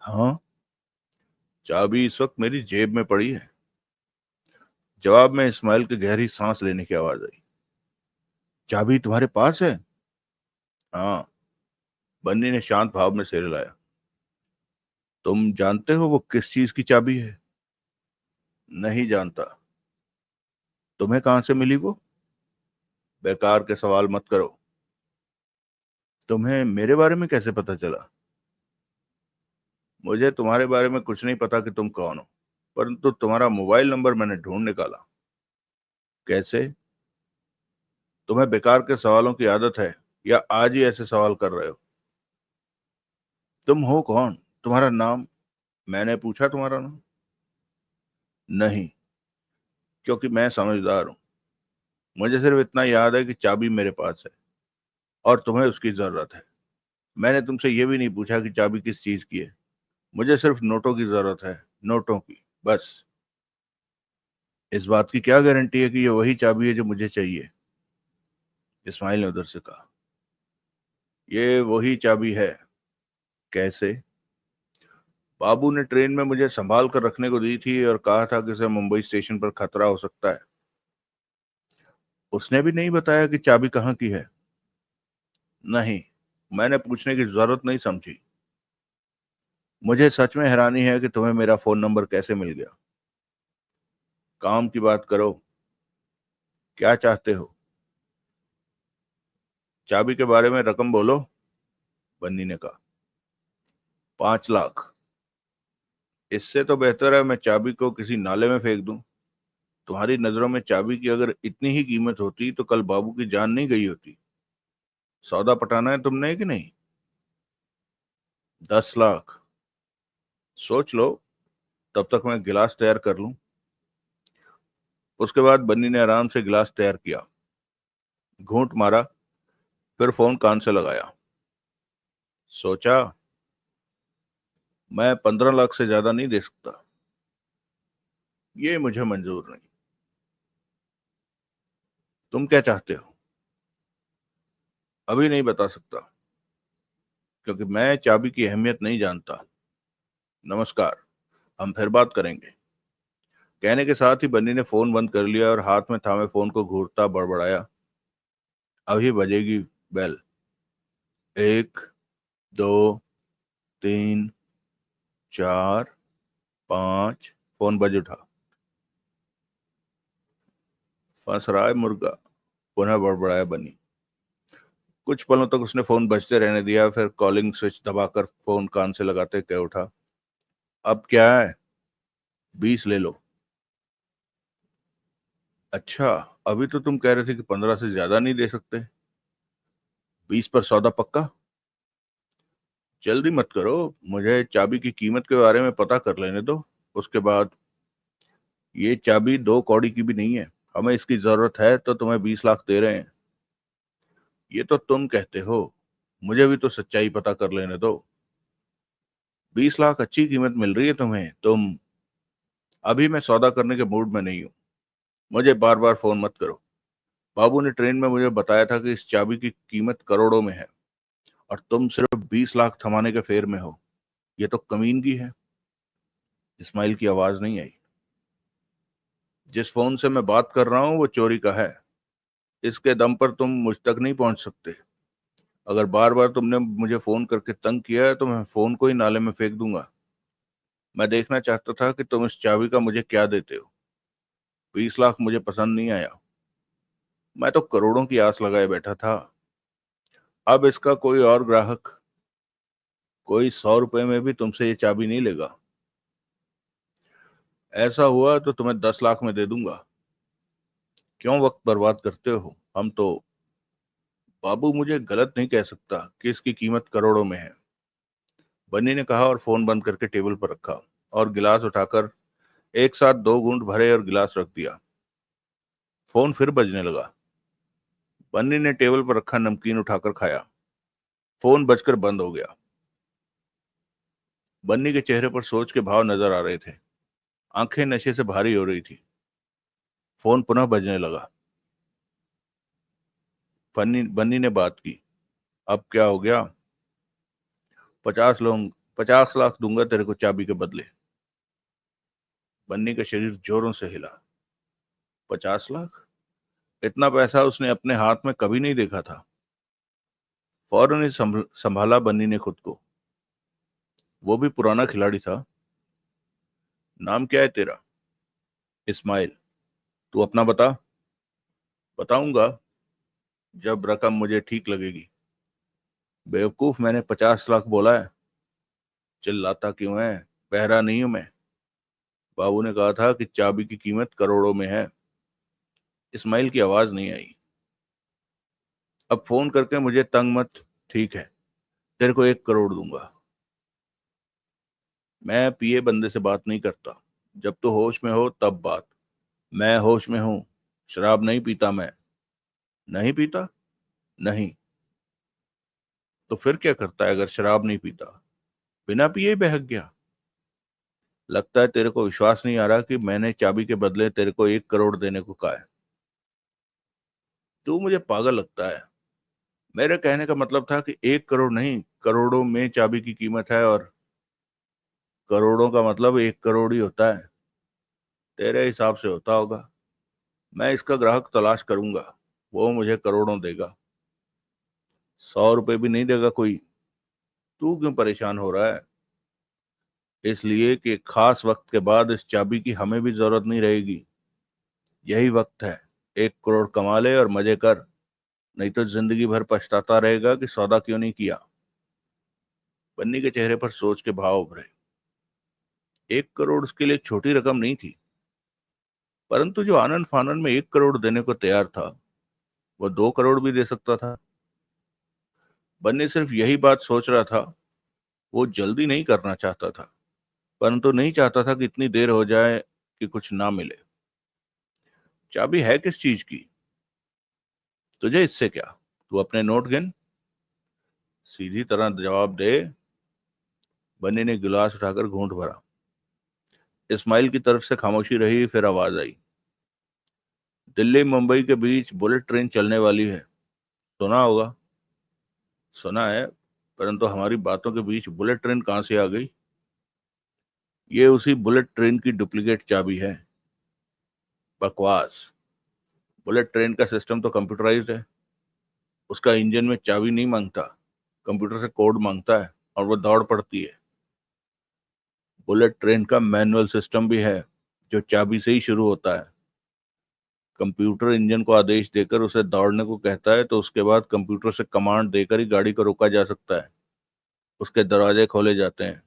हाँ। चाबी इस वक्त मेरी जेब में पड़ी है। जवाब में इस्माइल की गहरी सांस लेने की आवाज आई। चाबी तुम्हारे पास है? हाँ। बन्नी ने शांत भाव में सिर हिलाया। तुम जानते हो वो किस चीज की चाबी है? नहीं जानता। तुम्हें कहां से मिली वो? बेकार के सवाल मत करो। तुम्हें मेरे बारे में कैसे पता चला? मुझे तुम्हारे बारे में कुछ नहीं पता कि तुम कौन हो, परंतु तुम्हारा मोबाइल नंबर मैंने ढूंढ निकाला। कैसे? तुम्हें बेकार के सवालों की आदत है या आज ही ऐसे सवाल कर रहे हो? तुम हो कौन? तुम्हारा नाम? मैंने पूछा तुम्हारा नाम। नहीं, क्योंकि मैं समझदार हूं। मुझे सिर्फ इतना याद है कि चाबी मेरे पास है और तुम्हें उसकी जरूरत है। मैंने तुमसे यह भी नहीं पूछा कि चाबी किस चीज की है। मुझे सिर्फ नोटों की जरूरत है, नोटों की, बस। इस बात की क्या गारंटी है कि ये वही चाबी है जो मुझे चाहिए? इस्माइल ने उधर से कहा। ये वही चाबी है। कैसे? बाबू ने ट्रेन में मुझे संभाल कर रखने को दी थी और कहा था कि उसे मुंबई स्टेशन पर खतरा हो सकता है। उसने भी नहीं बताया कि चाबी कहाँ की है? नहीं, मैंने पूछने की जरूरत नहीं समझी। मुझे सच में हैरानी है कि तुम्हें मेरा फोन नंबर कैसे मिल गया। काम की बात करो। क्या चाहते हो? चाबी के बारे में रकम बोलो, बन्नी ने कहा। 5 लाख। इससे तो बेहतर है मैं चाबी को किसी नाले में फेंक दूं। तुम्हारी नजरों में चाबी की अगर इतनी ही कीमत होती तो कल बाबू की जान नहीं गई होती। सौदा पटाना है तुमने कि नहीं? 10 लाख। सोच लो, तब तक मैं गिलास तैयार कर लूं। उसके बाद बन्नी ने आराम से गिलास तैयार किया, घूंट मारा, फिर फोन कान से लगाया। सोचा, मैं 15 लाख से ज्यादा नहीं दे सकता, ये मुझे मंजूर नहीं। तुम क्या चाहते हो? अभी नहीं बता सकता, क्योंकि मैं चाबी की अहमियत नहीं जानता। नमस्कार, हम फिर बात करेंगे। कहने के साथ ही बन्नी ने फोन बंद कर लिया और हाथ में थामे फोन को घूरता बड़बड़ाया, अभी बजेगी बेल। 1, 2, 3, 4, 5। फोन बज उठा। फंस रहा है मुर्गा, पुनः बड़बड़ाया बन्नी। कुछ पलों तक उसने फोन बजते रहने दिया, फिर कॉलिंग स्विच दबाकर फोन कान से लगाते कह उठा, अब क्या है? 20 ले लो। अच्छा, अभी तो तुम कह रहे थे कि 15 से ज्यादा नहीं दे सकते। 20 पर सौदा पक्का? जल्दी मत करो, मुझे चाबी की कीमत के बारे में पता कर लेने दो, उसके बाद। ये चाबी 2 कौड़ी की भी नहीं है, हमें इसकी जरूरत है तो तुम्हें 20 लाख दे रहे हैं। ये तो तुम कहते हो, मुझे भी तो सच्चाई पता कर लेने दो। 20 लाख अच्छी कीमत मिल रही है तुम्हें, तुम। अभी मैं सौदा करने के मूड में नहीं हूं, मुझे बार बार फोन मत करो। बाबू ने ट्रेन में मुझे बताया था कि इस चाबी की कीमत करोड़ों में है, और तुम सिर्फ 20 लाख थमाने के फेर में हो। ये तो कमीनगी है। इस्माइल की आवाज नहीं आई। जिस फोन से मैं बात कर रहा हूं वो चोरी का है, इसके दम पर तुम मुझ तक नहीं पहुंच सकते। अगर बार बार तुमने मुझे फोन करके तंग किया है तो मैं फोन को ही नाले में फेंक दूंगा। मैं देखना चाहता था कि तुम इस चाबी का मुझे क्या देते हो। 20 लाख मुझे पसंद नहीं आया, मैं तो करोड़ों की आस लगाए बैठा था। अब इसका कोई और ग्राहक, कोई 100 रुपए में भी तुमसे ये चाबी नहीं लेगा। ऐसा हुआ तो तुम्हें 10 लाख में दे दूंगा। क्यों वक्त बर्बाद करते हो? हम तो। बाबू मुझे गलत नहीं कह सकता कि इसकी कीमत करोड़ों में है, बन्नी ने कहा और फोन बंद करके टेबल पर रखा, और गिलास उठाकर एक साथ 2 घूंट भरे और गिलास रख दिया। फोन फिर बजने लगा। बन्नी ने टेबल पर रखा नमकीन उठाकर खाया। फोन बजकर बंद हो गया। बन्नी के चेहरे पर सोच के भाव नजर आ रहे थे, आंखें नशे से भारी हो रही थी। फोन पुनः बजने लगा। बन्नी ने बात की, अब क्या हो गया? 50 लाख दूंगा तेरे को चाबी के बदले। बन्नी का शरीर जोरों से हिला। 50 लाख? इतना पैसा उसने अपने हाथ में कभी नहीं देखा था। फौरन ही संभाला बन्नी ने खुद को। वो भी पुराना खिलाड़ी था। नाम क्या है तेरा? इस्माइल। तू अपना बता। बताऊंगा, जब रकम मुझे ठीक लगेगी। बेवकूफ, मैंने 50 लाख बोला है। चिल्लाता क्यों है? बहरा नहीं हूं मैं। बाबू ने कहा था कि चाबी की कीमत करोड़ों में है। इस्माइल की आवाज नहीं आई। अब फोन करके मुझे तंग मत। ठीक है, तेरे को 1 करोड़ दूंगा। मैं पिए बंदे से बात नहीं करता, जब तू होश में हो तब बात। मैं होश में हूं, शराब नहीं पीता मैं। नहीं पीता? नहीं। तो फिर क्या करता है अगर शराब नहीं पीता? बिना पिए ही बहक गया। लगता है तेरे को विश्वास नहीं आ रहा कि मैंने चाबी के बदले तेरे को 1 करोड़ देने को कहा है। तू मुझे पागल लगता है। मेरे कहने का मतलब था कि 1 करोड़ नहीं, करोड़ों में चाबी की कीमत है, और करोड़ों का मतलब 1 करोड़ ही होता है। तेरे हिसाब से होता होगा। मैं इसका ग्राहक तलाश करूंगा, वो मुझे करोड़ों देगा। 100 रुपए भी नहीं देगा कोई। तू क्यों परेशान हो रहा है? इसलिए कि खास वक्त के बाद इस चाबी की हमें भी जरूरत नहीं रहेगी। यही वक्त है। 1 करोड़ कमा ले और मजे कर, नहीं तो जिंदगी भर पछताता रहेगा कि सौदा क्यों नहीं किया। बन्नी के चेहरे पर सोच के भाव उभरे। 1 करोड़ उसके लिए छोटी रकम नहीं थी, परंतु जो आनंद फानन में 1 करोड़ देने को तैयार था, वो 2 करोड़ भी दे सकता था। बन्नी सिर्फ यही बात सोच रहा था। वो जल्दी नहीं करना चाहता था, परंतु नहीं चाहता था कि इतनी देर हो जाए कि कुछ ना मिले। चाबी है किस चीज की? तुझे इससे क्या, तू अपने नोट गिन। सीधी तरह जवाब दे। बन्नी ने गिलास उठाकर घूंट भरा। इस्माइल की तरफ से खामोशी रही, फिर आवाज आई। दिल्ली मुंबई के बीच बुलेट ट्रेन चलने वाली है, सुना होगा। सुना है, परंतु हमारी बातों के बीच बुलेट ट्रेन कहां से आ गई? ये उसी बुलेट ट्रेन की डुप्लीकेट चाबी है। बकवास। बुलेट ट्रेन का सिस्टम तो कंप्यूटराइज्ड है। उसका इंजन में चाबी नहीं मांगता, कंप्यूटर से कोड मांगता है और वो दौड़ पड़ती है। बुलेट ट्रेन का मैनुअल सिस्टम भी है, जो चाबी से ही शुरू होता है। कंप्यूटर इंजन को आदेश देकर उसे दौड़ने को कहता है, तो उसके बाद कंप्यूटर से कमांड देकर ही गाड़ी को रोका जा सकता है, उसके दरवाजे खोले जाते हैं।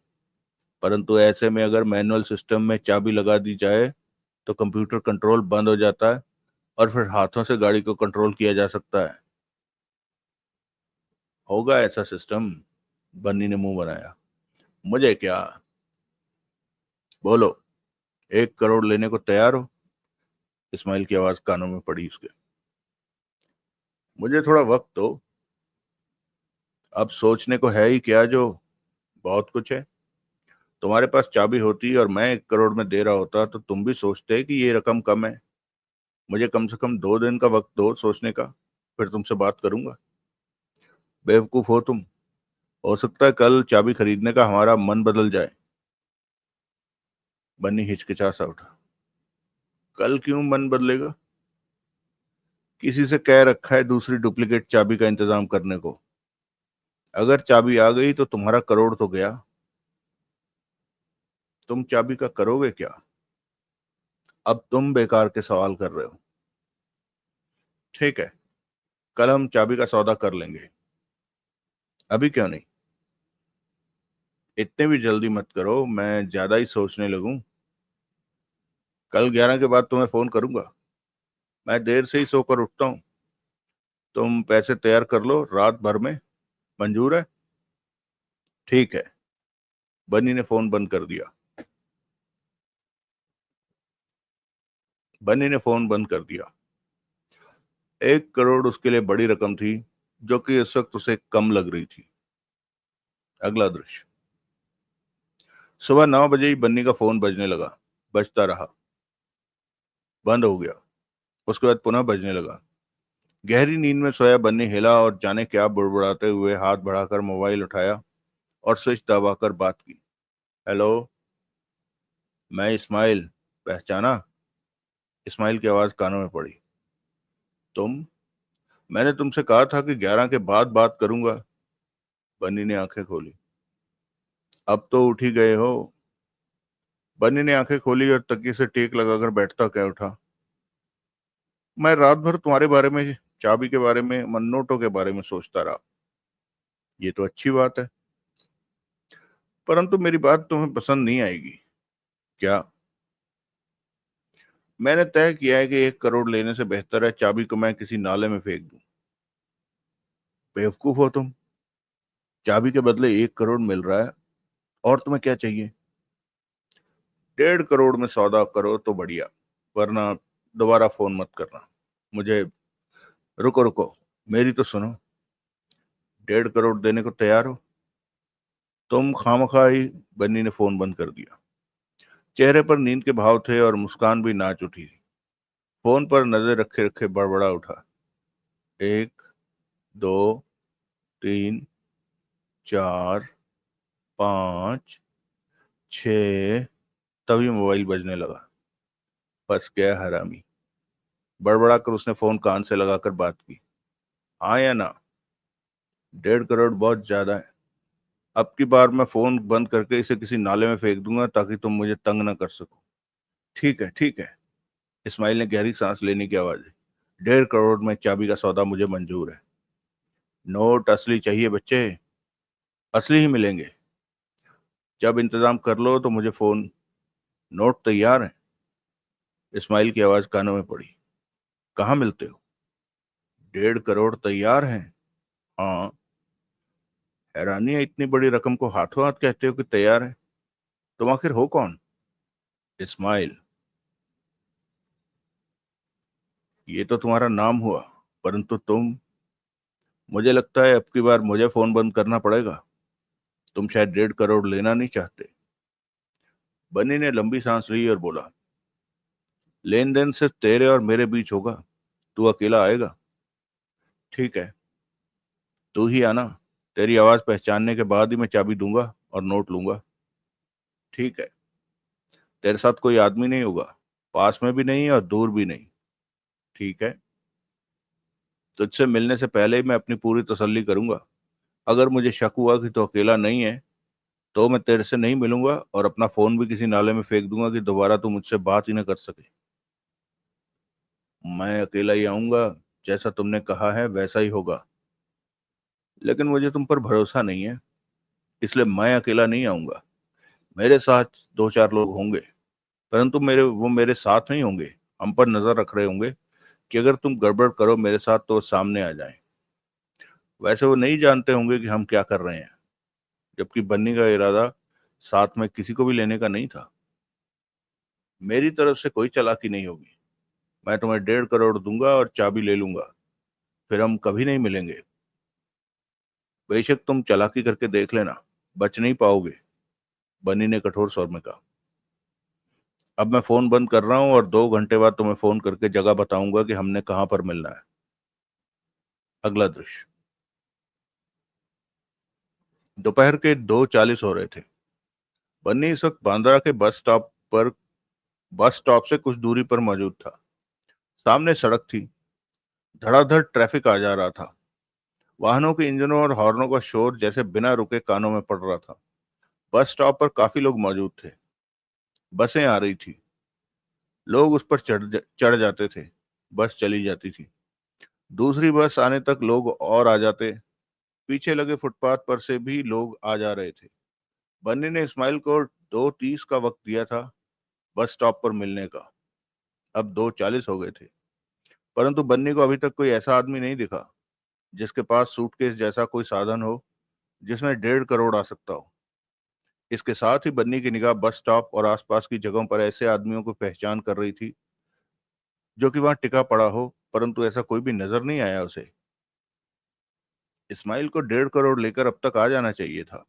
परंतु ऐसे में अगर मैनुअल सिस्टम में चाबी लगा दी जाए तो कंप्यूटर कंट्रोल बंद हो जाता है और फिर हाथों से गाड़ी को कंट्रोल किया जा सकता है। होगा ऐसा सिस्टम? बन्नी ने मुंह बनाया। मुझे क्या, बोलो, 1 करोड़ लेने को तैयार हो? इस्माइल की आवाज कानों में पड़ी उसके। मुझे थोड़ा वक्त दो। अब सोचने को है ही क्या, जो बहुत कुछ है। तुम्हारे पास चाबी होती और मैं 1 करोड़ में दे रहा होता तो तुम भी सोचते कि ये रकम कम है। मुझे कम से कम 2 दिन का वक्त दो सोचने का, फिर तुमसे बात करूंगा। बेवकूफ हो तुम। हो सकता है कल चाबी खरीदने का हमारा मन बदल जाए। बन्नी हिचकिचा सा उठा। कल क्यों मन बदलेगा? किसी से कह रखा है दूसरी डुप्लीकेट चाबी का इंतजाम करने को। अगर चाबी आ गई तो तुम्हारा करोड़ तो गया। तुम चाबी का करोगे क्या? अब तुम बेकार के सवाल कर रहे हो। ठीक है, कल हम चाबी का सौदा कर लेंगे। अभी क्यों नहीं? इतने भी जल्दी मत करो, मैं ज्यादा ही सोचने लगूं। कल 11 के बाद तुम्हें फोन करूंगा। मैं देर से ही सोकर उठता हूँ। तुम पैसे तैयार कर लो रात भर में। मंजूर है? ठीक है। बनी ने फोन बंद कर दिया। बनी ने फोन बंद कर दिया। 1 करोड़ उसके लिए बड़ी रकम थी, जो कि इस वक्त उसे कम लग रही थी। अगला दृश्य। सुबह 9 बजे ही बन्नी का फोन बजने लगा। बजता रहा, बंद हो गया। उसके बाद पुनः बजने लगा। गहरी नींद में सोया बन्नी हिला और जाने क्या बुड़बुड़ाते हुए हाथ बढ़ाकर मोबाइल उठाया और स्विच दबाकर बात की। हेलो, मैं इस्माइल। पहचाना? इस्माइल की आवाज कानों में पड़ी। तुम? मैंने तुमसे कहा था कि 11 के बाद बात करूंगा। बन्नी ने आंखें खोली। अब तो उठ ही गए हो? बन्नी ने आंखें खोली और तकिए से टेक लगाकर बैठता क्या उठा। मैं रात भर तुम्हारे बारे में, चाबी के बारे में, मनोटों के बारे में सोचता रहा। ये तो अच्छी बात है, परंतु मेरी बात तुम्हें पसंद नहीं आएगी। क्या? मैंने तय किया है कि 1 करोड़ लेने से बेहतर है चाबी को मैं किसी नाले में फेंक दूं। बेवकूफ हो तुम। चाबी के बदले 1 करोड़ मिल रहा है, और तुम्हें क्या चाहिए? 1.5 करोड़ में सौदा करो तो बढ़िया, वरना दोबारा फोन मत करना मुझे। रुको रुको, मेरी तो सुनो। 1.5 करोड़ देने को तैयार हो? तुम खामखा ही। बन्नी ने फोन बंद कर दिया। चेहरे पर नींद के भाव थे और मुस्कान भी नाच उठी थी। फोन पर नजर रखे रखे बड़बड़ा उठा। 1, 2, 3, 4, 5, 6। तभी मोबाइल बजने लगा। फंस गया हरामी। बड़बड़ा कर उसने फोन कान से लगाकर बात की। हाँ या ना? 1.5 करोड़ बहुत ज्यादा है। अब की बार मैं फोन बंद करके इसे किसी नाले में फेंक दूंगा, ताकि तुम मुझे तंग ना कर सको। ठीक है, ठीक है। इस्माइल ने गहरी सांस लेने की आवाज दी। 1.5 करोड़ में चाबी का सौदा मुझे मंजूर है। नोट असली चाहिए बच्चे, असली ही मिलेंगे। जब इंतजाम कर लो तो मुझे फोन। नोट तैयार है। इस्माइल की आवाज कानों में पड़ी। कहाँ मिलते हो? 1.5 करोड़ तैयार है। हाँ। हैरानी है, इतनी बड़ी रकम को हाथों हाथ कहते हो कि तैयार है। तुम आखिर हो कौन? इस्माइल। ये तो तुम्हारा नाम हुआ, परंतु मुझे लगता है अब की बार मुझे फोन बंद करना पड़ेगा। तुम शायद 1.5 करोड़ लेना नहीं चाहते। बनी ने लंबी सांस ली और बोला, लेन देन सिर्फ तेरे और मेरे बीच होगा। तू अकेला आएगा? ठीक है, तू ही आना। तेरी आवाज पहचानने के बाद ही मैं चाबी दूंगा और नोट लूंगा। ठीक है। तेरे साथ कोई आदमी नहीं होगा, पास में भी नहीं और दूर भी नहीं। ठीक है। तुझसे मिलने से पहले ही मैं अपनी पूरी तसल्ली करूंगा। अगर मुझे शक हुआ कि तू अकेला नहीं है तो मैं तेरे से नहीं मिलूंगा और अपना फोन भी किसी नाले में फेंक दूंगा कि दोबारा तू मुझसे बात ही ना कर सके। मैं अकेला ही आऊंगा, जैसा तुमने कहा है वैसा ही होगा। लेकिन मुझे तुम पर भरोसा नहीं है, इसलिए मैं अकेला नहीं आऊंगा। मेरे साथ 2-4 लोग होंगे, परंतु वो मेरे साथ नहीं होंगे। हम पर नजर रख रहे होंगे कि अगर तुम गड़बड़ करो मेरे साथ तो वो सामने आ जाएं। वैसे वो नहीं जानते होंगे कि हम क्या कर रहे हैं, जबकि बन्नी का इरादा साथ में किसी को भी लेने का नहीं था। मेरी तरफ से कोई चालाकी नहीं होगी। मैं तुम्हें 1.5 करोड़ दूंगा और चाबी ले लूंगा, फिर हम कभी नहीं मिलेंगे। बेशक तुम चालाकी करके देख लेना, बच नहीं पाओगे। बनी ने कठोर स्वर में कहा। अब मैं फोन बंद कर रहा हूं और 2 घंटे बाद तुम्हें फोन करके जगह बताऊंगा कि हमने कहां पर मिलना है। अगला दृश्य। दोपहर के 2:40 हो रहे थे। बन्नी इस वक्त बांद्रा के बस स्टॉप से कुछ दूरी पर मौजूद था। सामने सड़क थी। धड़ाधड़ ट्रैफिक आ जा रहा था। वाहनों के इंजनों और हॉर्नों का शोर जैसे बिना रुके कानों में पड़ रहा था। बस स्टॉप पर काफी लोग मौजूद थे। बसें आ रही थी। लोग उस पर चढ़ जाते थे। बस चली जाती थी। दूसरी बस आने तक लोग और आ जाते। पीछे लगे फुटपाथ पर से भी लोग आ जा रहे थे। बन्नी ने इस्माइल को 2:30 का वक्त दिया था बस स्टॉप पर मिलने का। अब 2:40 हो गए थे, परंतु बन्नी को अभी तक कोई ऐसा आदमी नहीं दिखा जिसके पास सूटकेस जैसा कोई साधन हो जिसमें 1.5 करोड़ आ सकता हो। इसके साथ ही बन्नी की निगाह बस स्टॉप और आसपास की जगहों पर ऐसे आदमियों को पहचान कर रही थी जो कि वहां टिका पड़ा हो, परंतु ऐसा कोई भी नजर नहीं आया उसे। इस्माइल को 1.5 करोड़ लेकर अब तक आ जाना चाहिए था।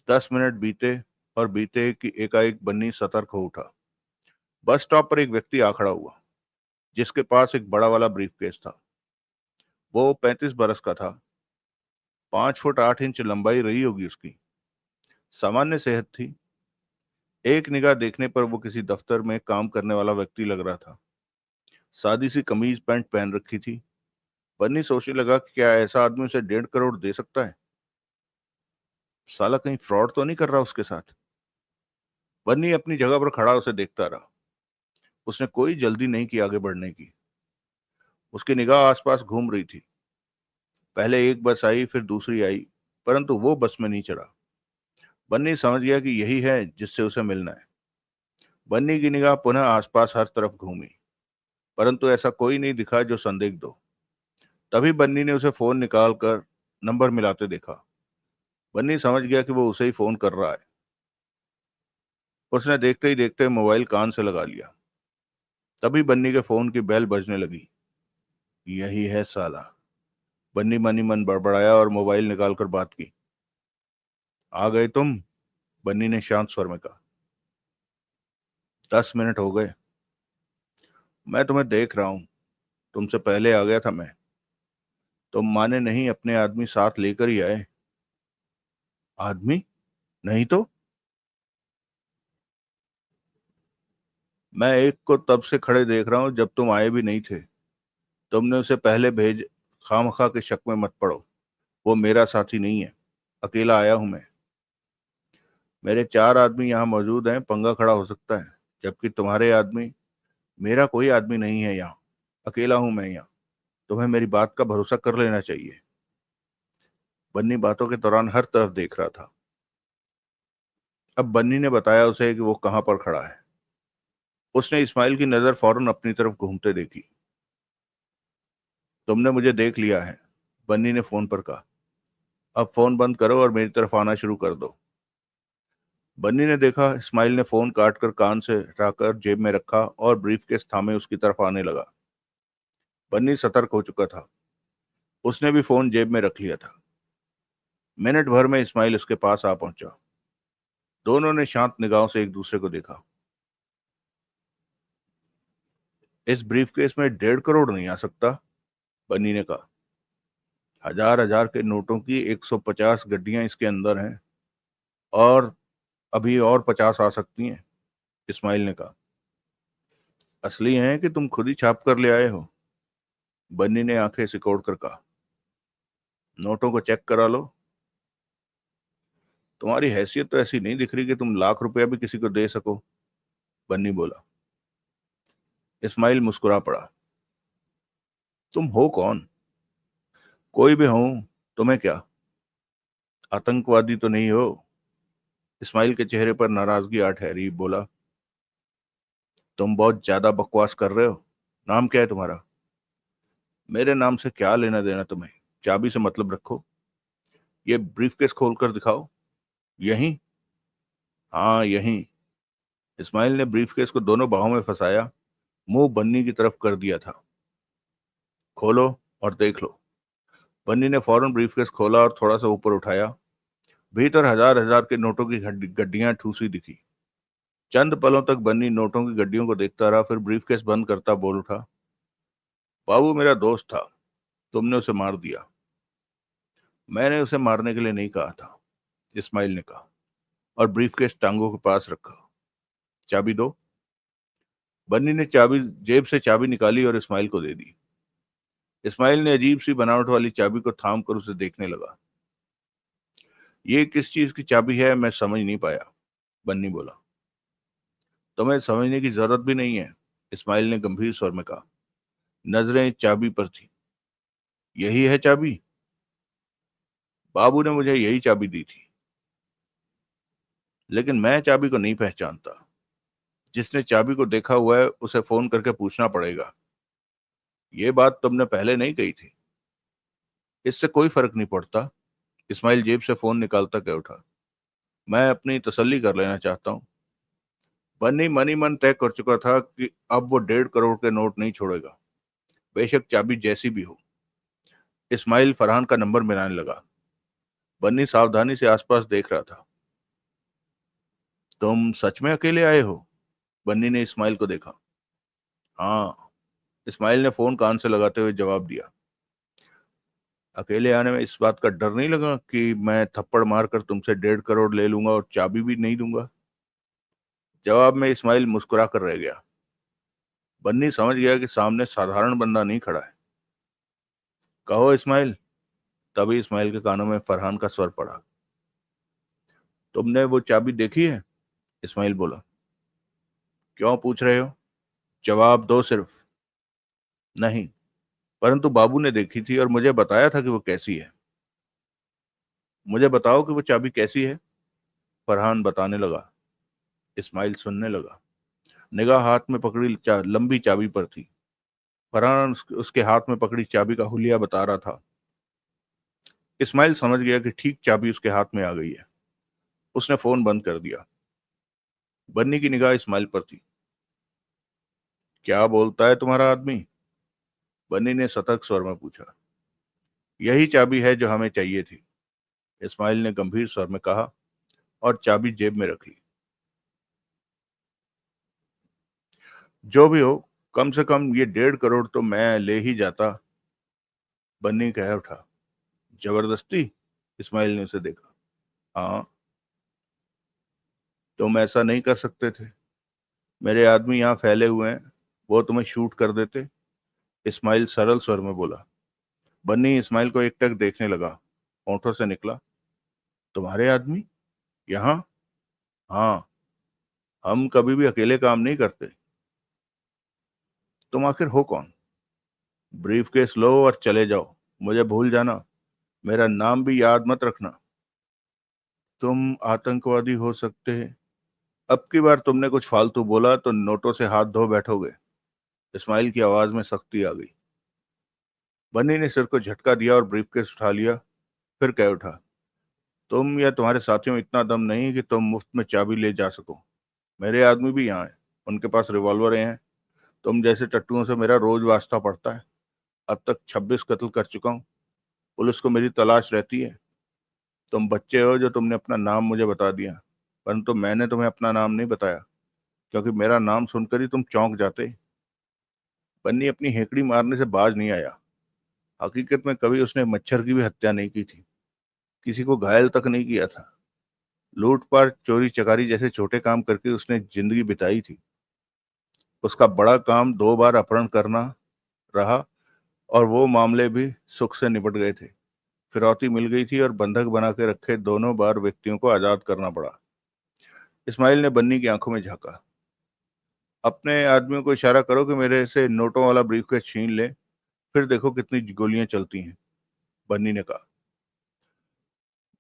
10 मिनट बीते और बीते कि एकाएक बन्नी सतर्क हो उठा। बस स्टॉप पर एक व्यक्ति आ खड़ा हुआ जिसके पास एक बड़ा वाला ब्रीफकेस था। वो 35 बरस का था। 5 फुट 8 इंच लंबाई रही होगी उसकी। सामान्य सेहत थी। एक निगाह देखने पर वो किसी दफ्तर में काम करने वाला व्यक्ति लग रहा था। सादी सी कमीज पैंट पहन रखी थी। बन्नी सोचने लगा कि क्या ऐसा आदमी उसे 1.5 करोड़ दे सकता है। साला कहीं फ्रॉड तो नहीं कर रहा उसके साथ। बन्नी अपनी जगह पर खड़ा उसे देखता रहा। उसने कोई जल्दी नहीं की आगे बढ़ने की। उसकी निगाह आसपास घूम रही थी। पहले एक बस आई, फिर दूसरी आई, परंतु वो बस में नहीं चढ़ा। बन्नी समझ गया कि यही है जिससे उसे मिलना है। बन्नी की निगाह पुनः आसपास हर तरफ घूमी, परंतु ऐसा कोई नहीं दिखा जो संदिग्ध हो। तभी बन्नी ने उसे फोन निकाल कर नंबर मिलाते देखा। बन्नी समझ गया कि वो उसे ही फोन कर रहा है। उसने देखते ही देखते मोबाइल कान से लगा लिया। तभी बन्नी के फोन की बेल बजने लगी। यही है साला। बन्नी मनी मन बड़बड़ाया और मोबाइल निकालकर बात की। आ गए तुम? बन्नी ने शांत स्वर में कहा। 10 मिनट हो गए। मैं तुम्हें देख रहा हूं। तुमसे पहले आ गया था मैं। तुम माने नहीं, अपने आदमी साथ लेकर ही आए। आदमी? नहीं तो? मैं एक को तब से खड़े देख रहा हूं जब तुम आए भी नहीं थे। तुमने उसे पहले भेज। खामखा के शक में मत पड़ो। वो मेरा साथी नहीं है। अकेला आया हूं मैं। मेरे 4 आदमी यहाँ मौजूद हैं, पंगा खड़ा हो सकता है। जबकि तुम्हारे आदमी। मेरा कोई आदमी नहीं है यहाँ। अकेला हूं मैं यहाँ। तुम्हें मेरी बात का भरोसा कर लेना चाहिए। बन्नी बातों के दौरान हर तरफ देख रहा था। अब बन्नी ने बताया उसे कि वो कहाँ पर खड़ा है। उसने इस्माइल की नजर फौरन अपनी तरफ घूमते देखी। तुमने मुझे देख लिया है, बन्नी ने फोन पर कहा। अब फोन बंद करो और मेरी तरफ आना शुरू कर दो। बन्नी ने देखा इस्माइल ने फोन काट कर कान से हटाकर जेब में रखा और ब्रीफकेस थामे उसकी तरफ आने लगा। बन्नी सतर्क हो चुका था। उसने भी फोन जेब में रख लिया था। मिनट भर में इस्माइल उसके पास आ पहुंचा। दोनों ने शांत निगाहों से एक दूसरे को देखा। इस ब्रीफकेस में 1.5 करोड़ नहीं आ सकता, बन्नी ने कहा। हजार हजार के नोटों की 150 गड्डियां इसके अंदर हैं और अभी और 50 आ सकती हैं, इस्माइल ने कहा। असली हैं कि तुम खुद ही छाप कर ले आए हो? बन्नी ने आंखें सिकोड़ कर कहा। नोटों को चेक करा लो। तुम्हारी हैसियत तो ऐसी नहीं दिख रही कि तुम लाख रुपया भी किसी को दे सको, बन्नी बोला। इस्माइल मुस्कुरा पड़ा। तुम हो कौन? कोई भी हूं, तुम्हें क्या? आतंकवादी तो नहीं हो? इस्माइल के चेहरे पर नाराजगी आ ठहरी। बोला, तुम बहुत ज्यादा बकवास कर रहे हो। नाम क्या है तुम्हारा? मेरे नाम से क्या लेना देना तुम्हें? चाबी से मतलब रखो। ये ब्रीफकेस खोल कर दिखाओ। यहीं? हाँ, यहीं। इस्माइल ने ब्रीफकेस को दोनों बाहों में फंसाया, मुंह बन्नी की तरफ कर दिया था। खोलो और देख लो। बन्नी ने फौरन ब्रीफकेस खोला और थोड़ा सा ऊपर उठाया। भीतर हजार हजार के नोटों की गड्डियां ठूसी दिखी। चंद पलों तक बन्नी नोटों की गड्डियों को देखता रहा, फिर ब्रीफकेस बंद करता बोल उठा, बाबू मेरा दोस्त था, तुमने उसे मार दिया। मैंने उसे मारने के लिए नहीं कहा था, इस्माइल ने कहा और ब्रीफकेस टांगों के पास रखा। चाबी दो। बन्नी ने चाबी जेब से चाबी निकाली और इस्माइल को दे दी। इस्माइल ने अजीब सी बनावट वाली चाबी को थाम कर उसे देखने लगा। ये किस चीज की चाबी है, मैं समझ नहीं पाया, बन्नी बोला। तुम्हें समझने की जरूरत भी नहीं है, इस्माइल ने गंभीर स्वर में कहा। नजरें चाबी पर थी। यही है चाबी? बाबू ने मुझे यही चाबी दी थी, लेकिन मैं चाबी को नहीं पहचानता। जिसने चाबी को देखा हुआ है उसे फोन करके पूछना पड़ेगा। ये बात तुमने पहले नहीं कही थी। इससे कोई फर्क नहीं पड़ता, इस्माइल जेब से फोन निकालता कह उठा। मैं अपनी तसल्ली कर लेना चाहता हूँ। बन्नी मनी मन तय कर चुका था कि अब वो 1.5 करोड़ के नोट नहीं छोड़ेगा, बेशक चाबी जैसी भी हो। इस्माइल फरहान का नंबर मिलाने लगा। बन्नी सावधानी से आसपास देख रहा था। तुम सच में अकेले आए हो? बन्नी ने इस्माइल को देखा। हाँ, इस्माइल ने फोन कान से लगाते हुए जवाब दिया। अकेले आने में इस बात का डर नहीं लगा कि मैं थप्पड़ मारकर तुमसे 1.5 करोड़ ले लूंगा और चाबी भी नहीं दूंगा? जवाब में इस्माइल मुस्कुरा कर रह गया। बन्नी समझ गया कि सामने साधारण बंदा नहीं खड़ा है। कहो इस्माइल। तभी इस्माइल के कानों में फरहान का स्वर पड़ा। तुमने वो चाबी देखी है? इस्माइल बोला। क्यों पूछ रहे हो? जवाब दो सिर्फ। नहीं, परंतु बाबू ने देखी थी और मुझे बताया था कि वो कैसी है। मुझे बताओ कि वो चाबी कैसी है। फरहान बताने लगा। इस्माइल सुनने लगा। निगाह हाथ में पकड़ी लंबी चाबी पर थी। फरहान उसके हाथ में पकड़ी चाबी का हुलिया बता रहा था। इस्माइल समझ गया कि ठीक चाबी उसके हाथ में आ गई है। उसने फोन बंद कर दिया। बन्नी की निगाह इस्माइल पर थी। क्या बोलता है तुम्हारा आदमी? बन्नी ने सतर्क स्वर में पूछा। यही चाबी है जो हमें चाहिए थी, इस्माइल ने गंभीर स्वर में कहा और चाबी जेब में रख ली। जो भी हो, कम से कम ये 1.5 करोड़ तो मैं ले ही जाता, बन्नी कह उठा। जबरदस्ती? इस्माइल ने उसे देखा। हाँ, तुम ऐसा नहीं कर सकते थे। मेरे आदमी यहाँ फैले हुए हैं, वो तुम्हें शूट कर देते, इस्माइल सरल स्वर में बोला। बन्नी इस्माइल को एकटक देखने लगा। होठों से निकला, तुम्हारे आदमी यहाँ? हाँ, हम कभी भी अकेले काम नहीं करते। तुम आखिर हो कौन? ब्रीफकेस लो और चले जाओ। मुझे भूल जाना, मेरा नाम भी याद मत रखना। तुम आतंकवादी हो सकते हैं। अब की बार तुमने कुछ फालतू बोला तो नोटों से हाथ धो बैठोगे। इस्माइल की आवाज में सख्ती आ गई। बन्नी ने सिर को झटका दिया और ब्रीफकेस उठा लिया। फिर कह उठा, तुम या तुम्हारे साथियों में इतना दम नहीं कि तुम मुफ्त में चाबी ले जा सको। मेरे आदमी भी यहाँ हैं, उनके पास रिवॉल्वर हैं। तुम जैसे टट्टुओं से मेरा रोज वास्ता पड़ता है। अब तक 26 कत्ल कर चुका हूँ। पुलिस को मेरी तलाश रहती है। तुम बच्चे हो जो तुमने अपना नाम मुझे बता दिया, परंतु मैंने तुम्हें अपना नाम नहीं बताया, क्योंकि मेरा नाम सुनकर ही तुम चौंक जाते। बन्नी अपनी हेकड़ी मारने से बाज नहीं आया। हकीकत में कभी उसने मच्छर की भी हत्या नहीं की थी, किसी को घायल तक नहीं किया था। लूटपाट, चोरी चकारी जैसे छोटे काम करके उसने जिंदगी बिताई थी। उसका बड़ा काम 2 बार अपहरण करना रहा, और वो मामले भी सुख से निपट गए थे। फिरौती मिल गई थी और बंधक बना के रखे दोनों बार व्यक्तियों को आजाद करना पड़ा। इस्माइल ने बन्नी की आंखों में झांका। अपने आदमियों को इशारा करो कि मेरे से नोटों वाला ब्रीफकेस छीन ले, फिर देखो कितनी गोलियां चलती हैं, बन्नी ने कहा।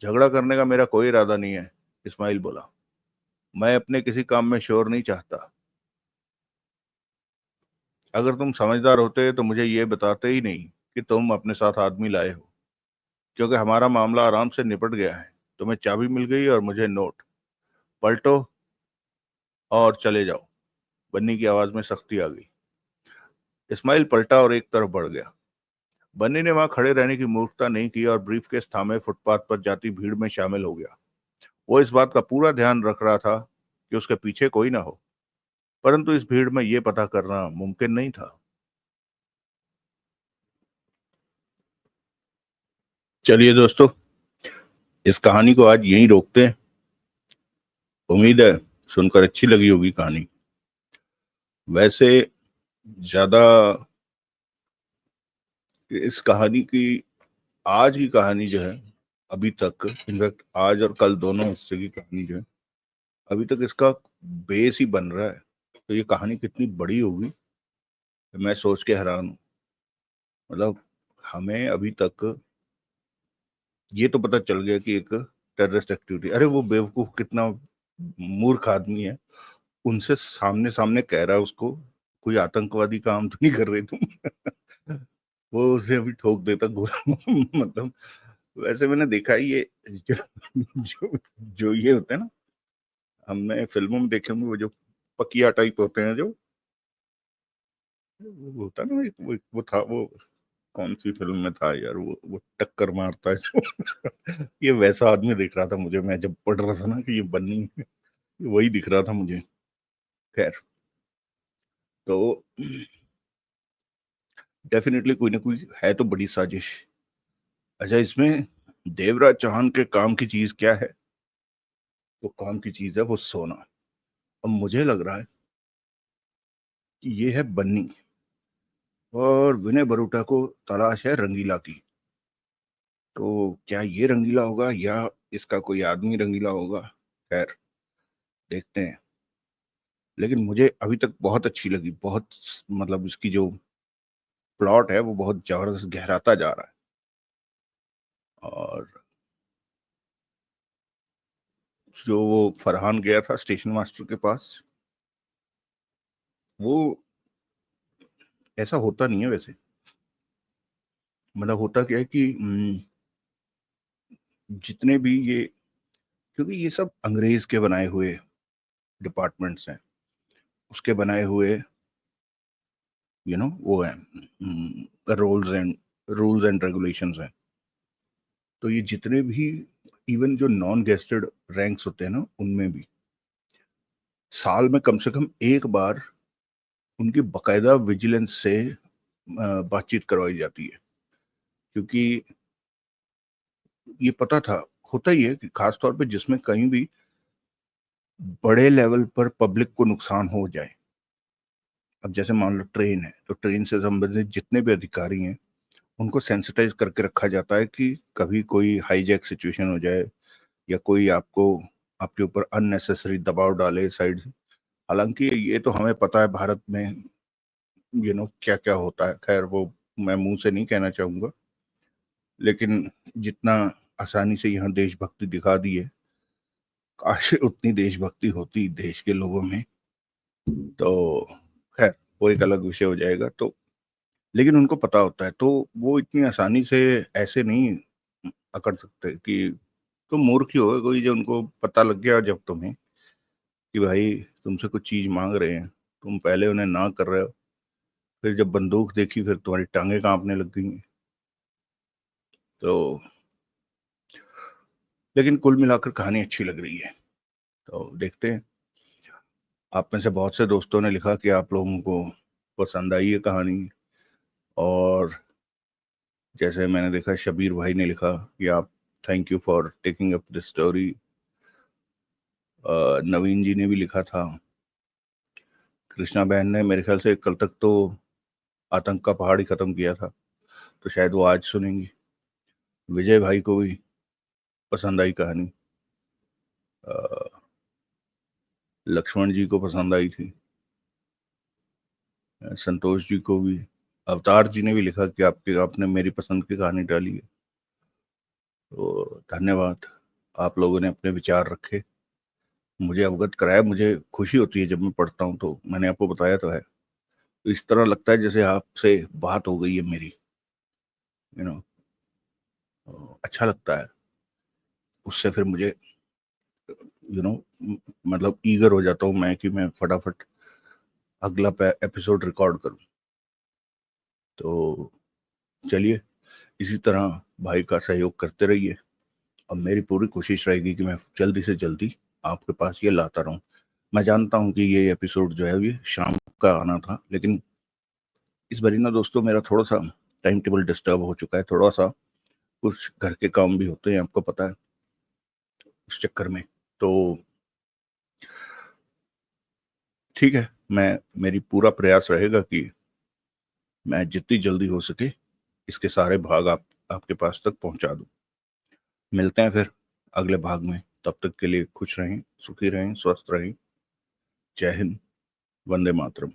झगड़ा करने का मेरा कोई इरादा नहीं है, इस्माइल बोला। मैं अपने किसी काम में शोर नहीं चाहता। अगर तुम समझदार होते तो मुझे ये बताते ही नहीं कि तुम अपने साथ आदमी लाए हो, क्योंकि हमारा मामला आराम से निपट गया है। तुम्हें चाबी मिल गई और मुझे नोट। पलटो और चले जाओ। बन्नी की आवाज में सख्ती आ गई। इस्माइल पलटा और एक तरफ बढ़ गया। बन्नी ने वहां खड़े रहने की मूर्खता नहीं की और ब्रीफकेस थामे फुटपाथ पर जाती भीड़ में शामिल हो गया। वो इस बात का पूरा ध्यान रख रहा था कि उसके पीछे कोई ना हो, परंतु इस भीड़ में यह पता करना मुमकिन नहीं था। चलिए दोस्तों, इस कहानी को आज यहीं रोकते हैं। उम्मीद है सुनकर अच्छी लगी होगी कहानी। वैसे ज्यादा इस कहानी की, आज की कहानी जो है, अभी तक इनफैक्ट आज और कल दोनों हिस्से की कहानी जो है, अभी तक इसका बेस ही बन रहा है। तो ये कहानी कितनी बड़ी होगी, मैं सोच के हैरान हूँ। मतलब हमें अभी तक ये तो पता चल गया कि एक टेररिस्ट एक्टिविटी, अरे वो बेवकूफ कितना मूर्ख आदमी है, उनसे सामने सामने कह रहा है उसको, कोई आतंकवादी काम तो नहीं कर रहे तुम। वो उसे अभी ठोक देता गोला। मतलब वैसे मैंने देखा ही ये जो ये होते हैं ना, हमने फिल्मों में देखे होंगे, वो जो पकिया टाइप होते हैं, जो वो होता है ना, वो था वो, कौन सी फिल्म में था यार, वो टक्कर मारता है जो। ये वैसा आदमी दिख रहा था मुझे, मैं जब पढ़ रहा था ना कि ये बन्नी, वही दिख रहा था मुझे। खैर, तो डेफिनेटली कोई ना कोई है तो बड़ी साजिश। अच्छा, इसमें देवराज चौहान के काम की चीज क्या है? वो काम की चीज है वो सोना। अब मुझे लग रहा है कि ये है बन्नी, और विनय बरूटा को तलाश है रंगीला की। तो क्या ये रंगीला होगा या इसका कोई आदमी रंगीला होगा? खैर, देखते हैं। लेकिन मुझे अभी तक बहुत अच्छी लगी, बहुत, मतलब इसकी जो प्लॉट है वो बहुत जबरदस्त गहराता जा रहा है। और जो वो फरहान गया था स्टेशन मास्टर के पास, वो, ऐसा होता नहीं है वैसे। मतलब होता क्या है कि जितने भी ये, क्योंकि ये सब अंग्रेज के बनाए हुए डिपार्टमेंट्स हैं, उसके बनाए हुए वो है, रूल्स एंड रेगुलेशंस हैं। तो ये जितने भी, इवन जो नॉन गेस्टेड रैंक्स होते हैं ना, उनमें भी साल में कम से कम एक बार उनकी बकायदा विजिलेंस से बातचीत करवाई जाती है। क्योंकि ये पता था, होता ही है कि खासतौर पे जिसमें कहीं भी बड़े लेवल पर पब्लिक को नुकसान हो जाए। अब जैसे मान लो ट्रेन है, तो ट्रेन से संबंधित जितने भी अधिकारी हैं उनको सेंसिटाइज करके रखा जाता है कि कभी कोई हाईजैक सिचुएशन हो जाए, या कोई आपको, आपके ऊपर अननेसेसरी दबाव डाले साइड से। हालांकि ये तो हमें पता है भारत में क्या क्या होता है। खैर, वो मैं मुंह से नहीं कहना चाहूंगा, लेकिन जितना आसानी से यहाँ देशभक्ति दिखा दी है, काश उतनी देशभक्ति होती देश के लोगों में, तो खैर वो एक अलग विषय हो जाएगा। तो लेकिन उनको पता होता है, तो वो इतनी आसानी से ऐसे नहीं अकड़ सकते कि तुम मूर्ख ही होगे कोई, जो उनको पता लग गया जब तुम्हें कि भाई तुमसे कुछ चीज मांग रहे हैं, तुम पहले उन्हें ना कर रहे हो, फिर जब बंदूक देखी फिर तुम्हारी टांगे कांपने लग गई। तो लेकिन कुल मिलाकर कहानी अच्छी लग रही है, तो देखते हैं। आप में से बहुत से दोस्तों ने लिखा कि आप लोगों को पसंद आई है कहानी, और जैसे मैंने देखा शबीर भाई ने लिखा कि आप thank you for taking up this story. Naveen ji ने भी लिखा था। कृष्णा बहन ने मेरे ख्याल से कल तक तो आतंक का पहाड़ ही खत्म किया था, तो शायद वो आज सुनेंगी। विजय भाई को भी पसंद आई कहानी, अ, लक्ष्मण जी को पसंद आई थी, संतोष जी को भी। अवतार जी ने भी लिखा कि आपने मेरी पसंद की कहानी डाली है। तो धन्यवाद, आप लोगों ने अपने विचार रखे, मुझे अवगत कराया। मुझे खुशी होती है जब मैं पढ़ता हूँ, तो मैंने आपको बताया तो है, तो इस तरह लगता है जैसे आपसे बात हो गई है मेरी, यू नो। अच्छा लगता है, उससे फिर मुझे मतलब ईगर हो जाता हूँ मैं कि मैं फटाफट अगला एपिसोड रिकॉर्ड करूँ। तो चलिए, इसी तरह भाई का सहयोग करते रहिए। अब मेरी पूरी कोशिश रहेगी कि मैं जल्दी से जल्दी आपके पास ये लाता रहूं। मैं जानता हूं कि ये एपिसोड जो है ये शाम का आना था, लेकिन इस बारी ना दोस्तों मेरा थोड़ा सा टाइम टेबल डिस्टर्ब हो चुका है, थोड़ा सा कुछ घर के काम भी होते हैं, आपको पता है, उस चक्कर में। तो ठीक है, मेरी पूरा प्रयास रहेगा कि मैं जितनी जल्दी हो सके इसके सारे भाग आपके पास तक पहुंचा दूं। मिलते हैं फिर अगले भाग में, तब तक के लिए खुश रहें, सुखी रहें, स्वस्थ रहें। जय हिंद, वंदे मातरम।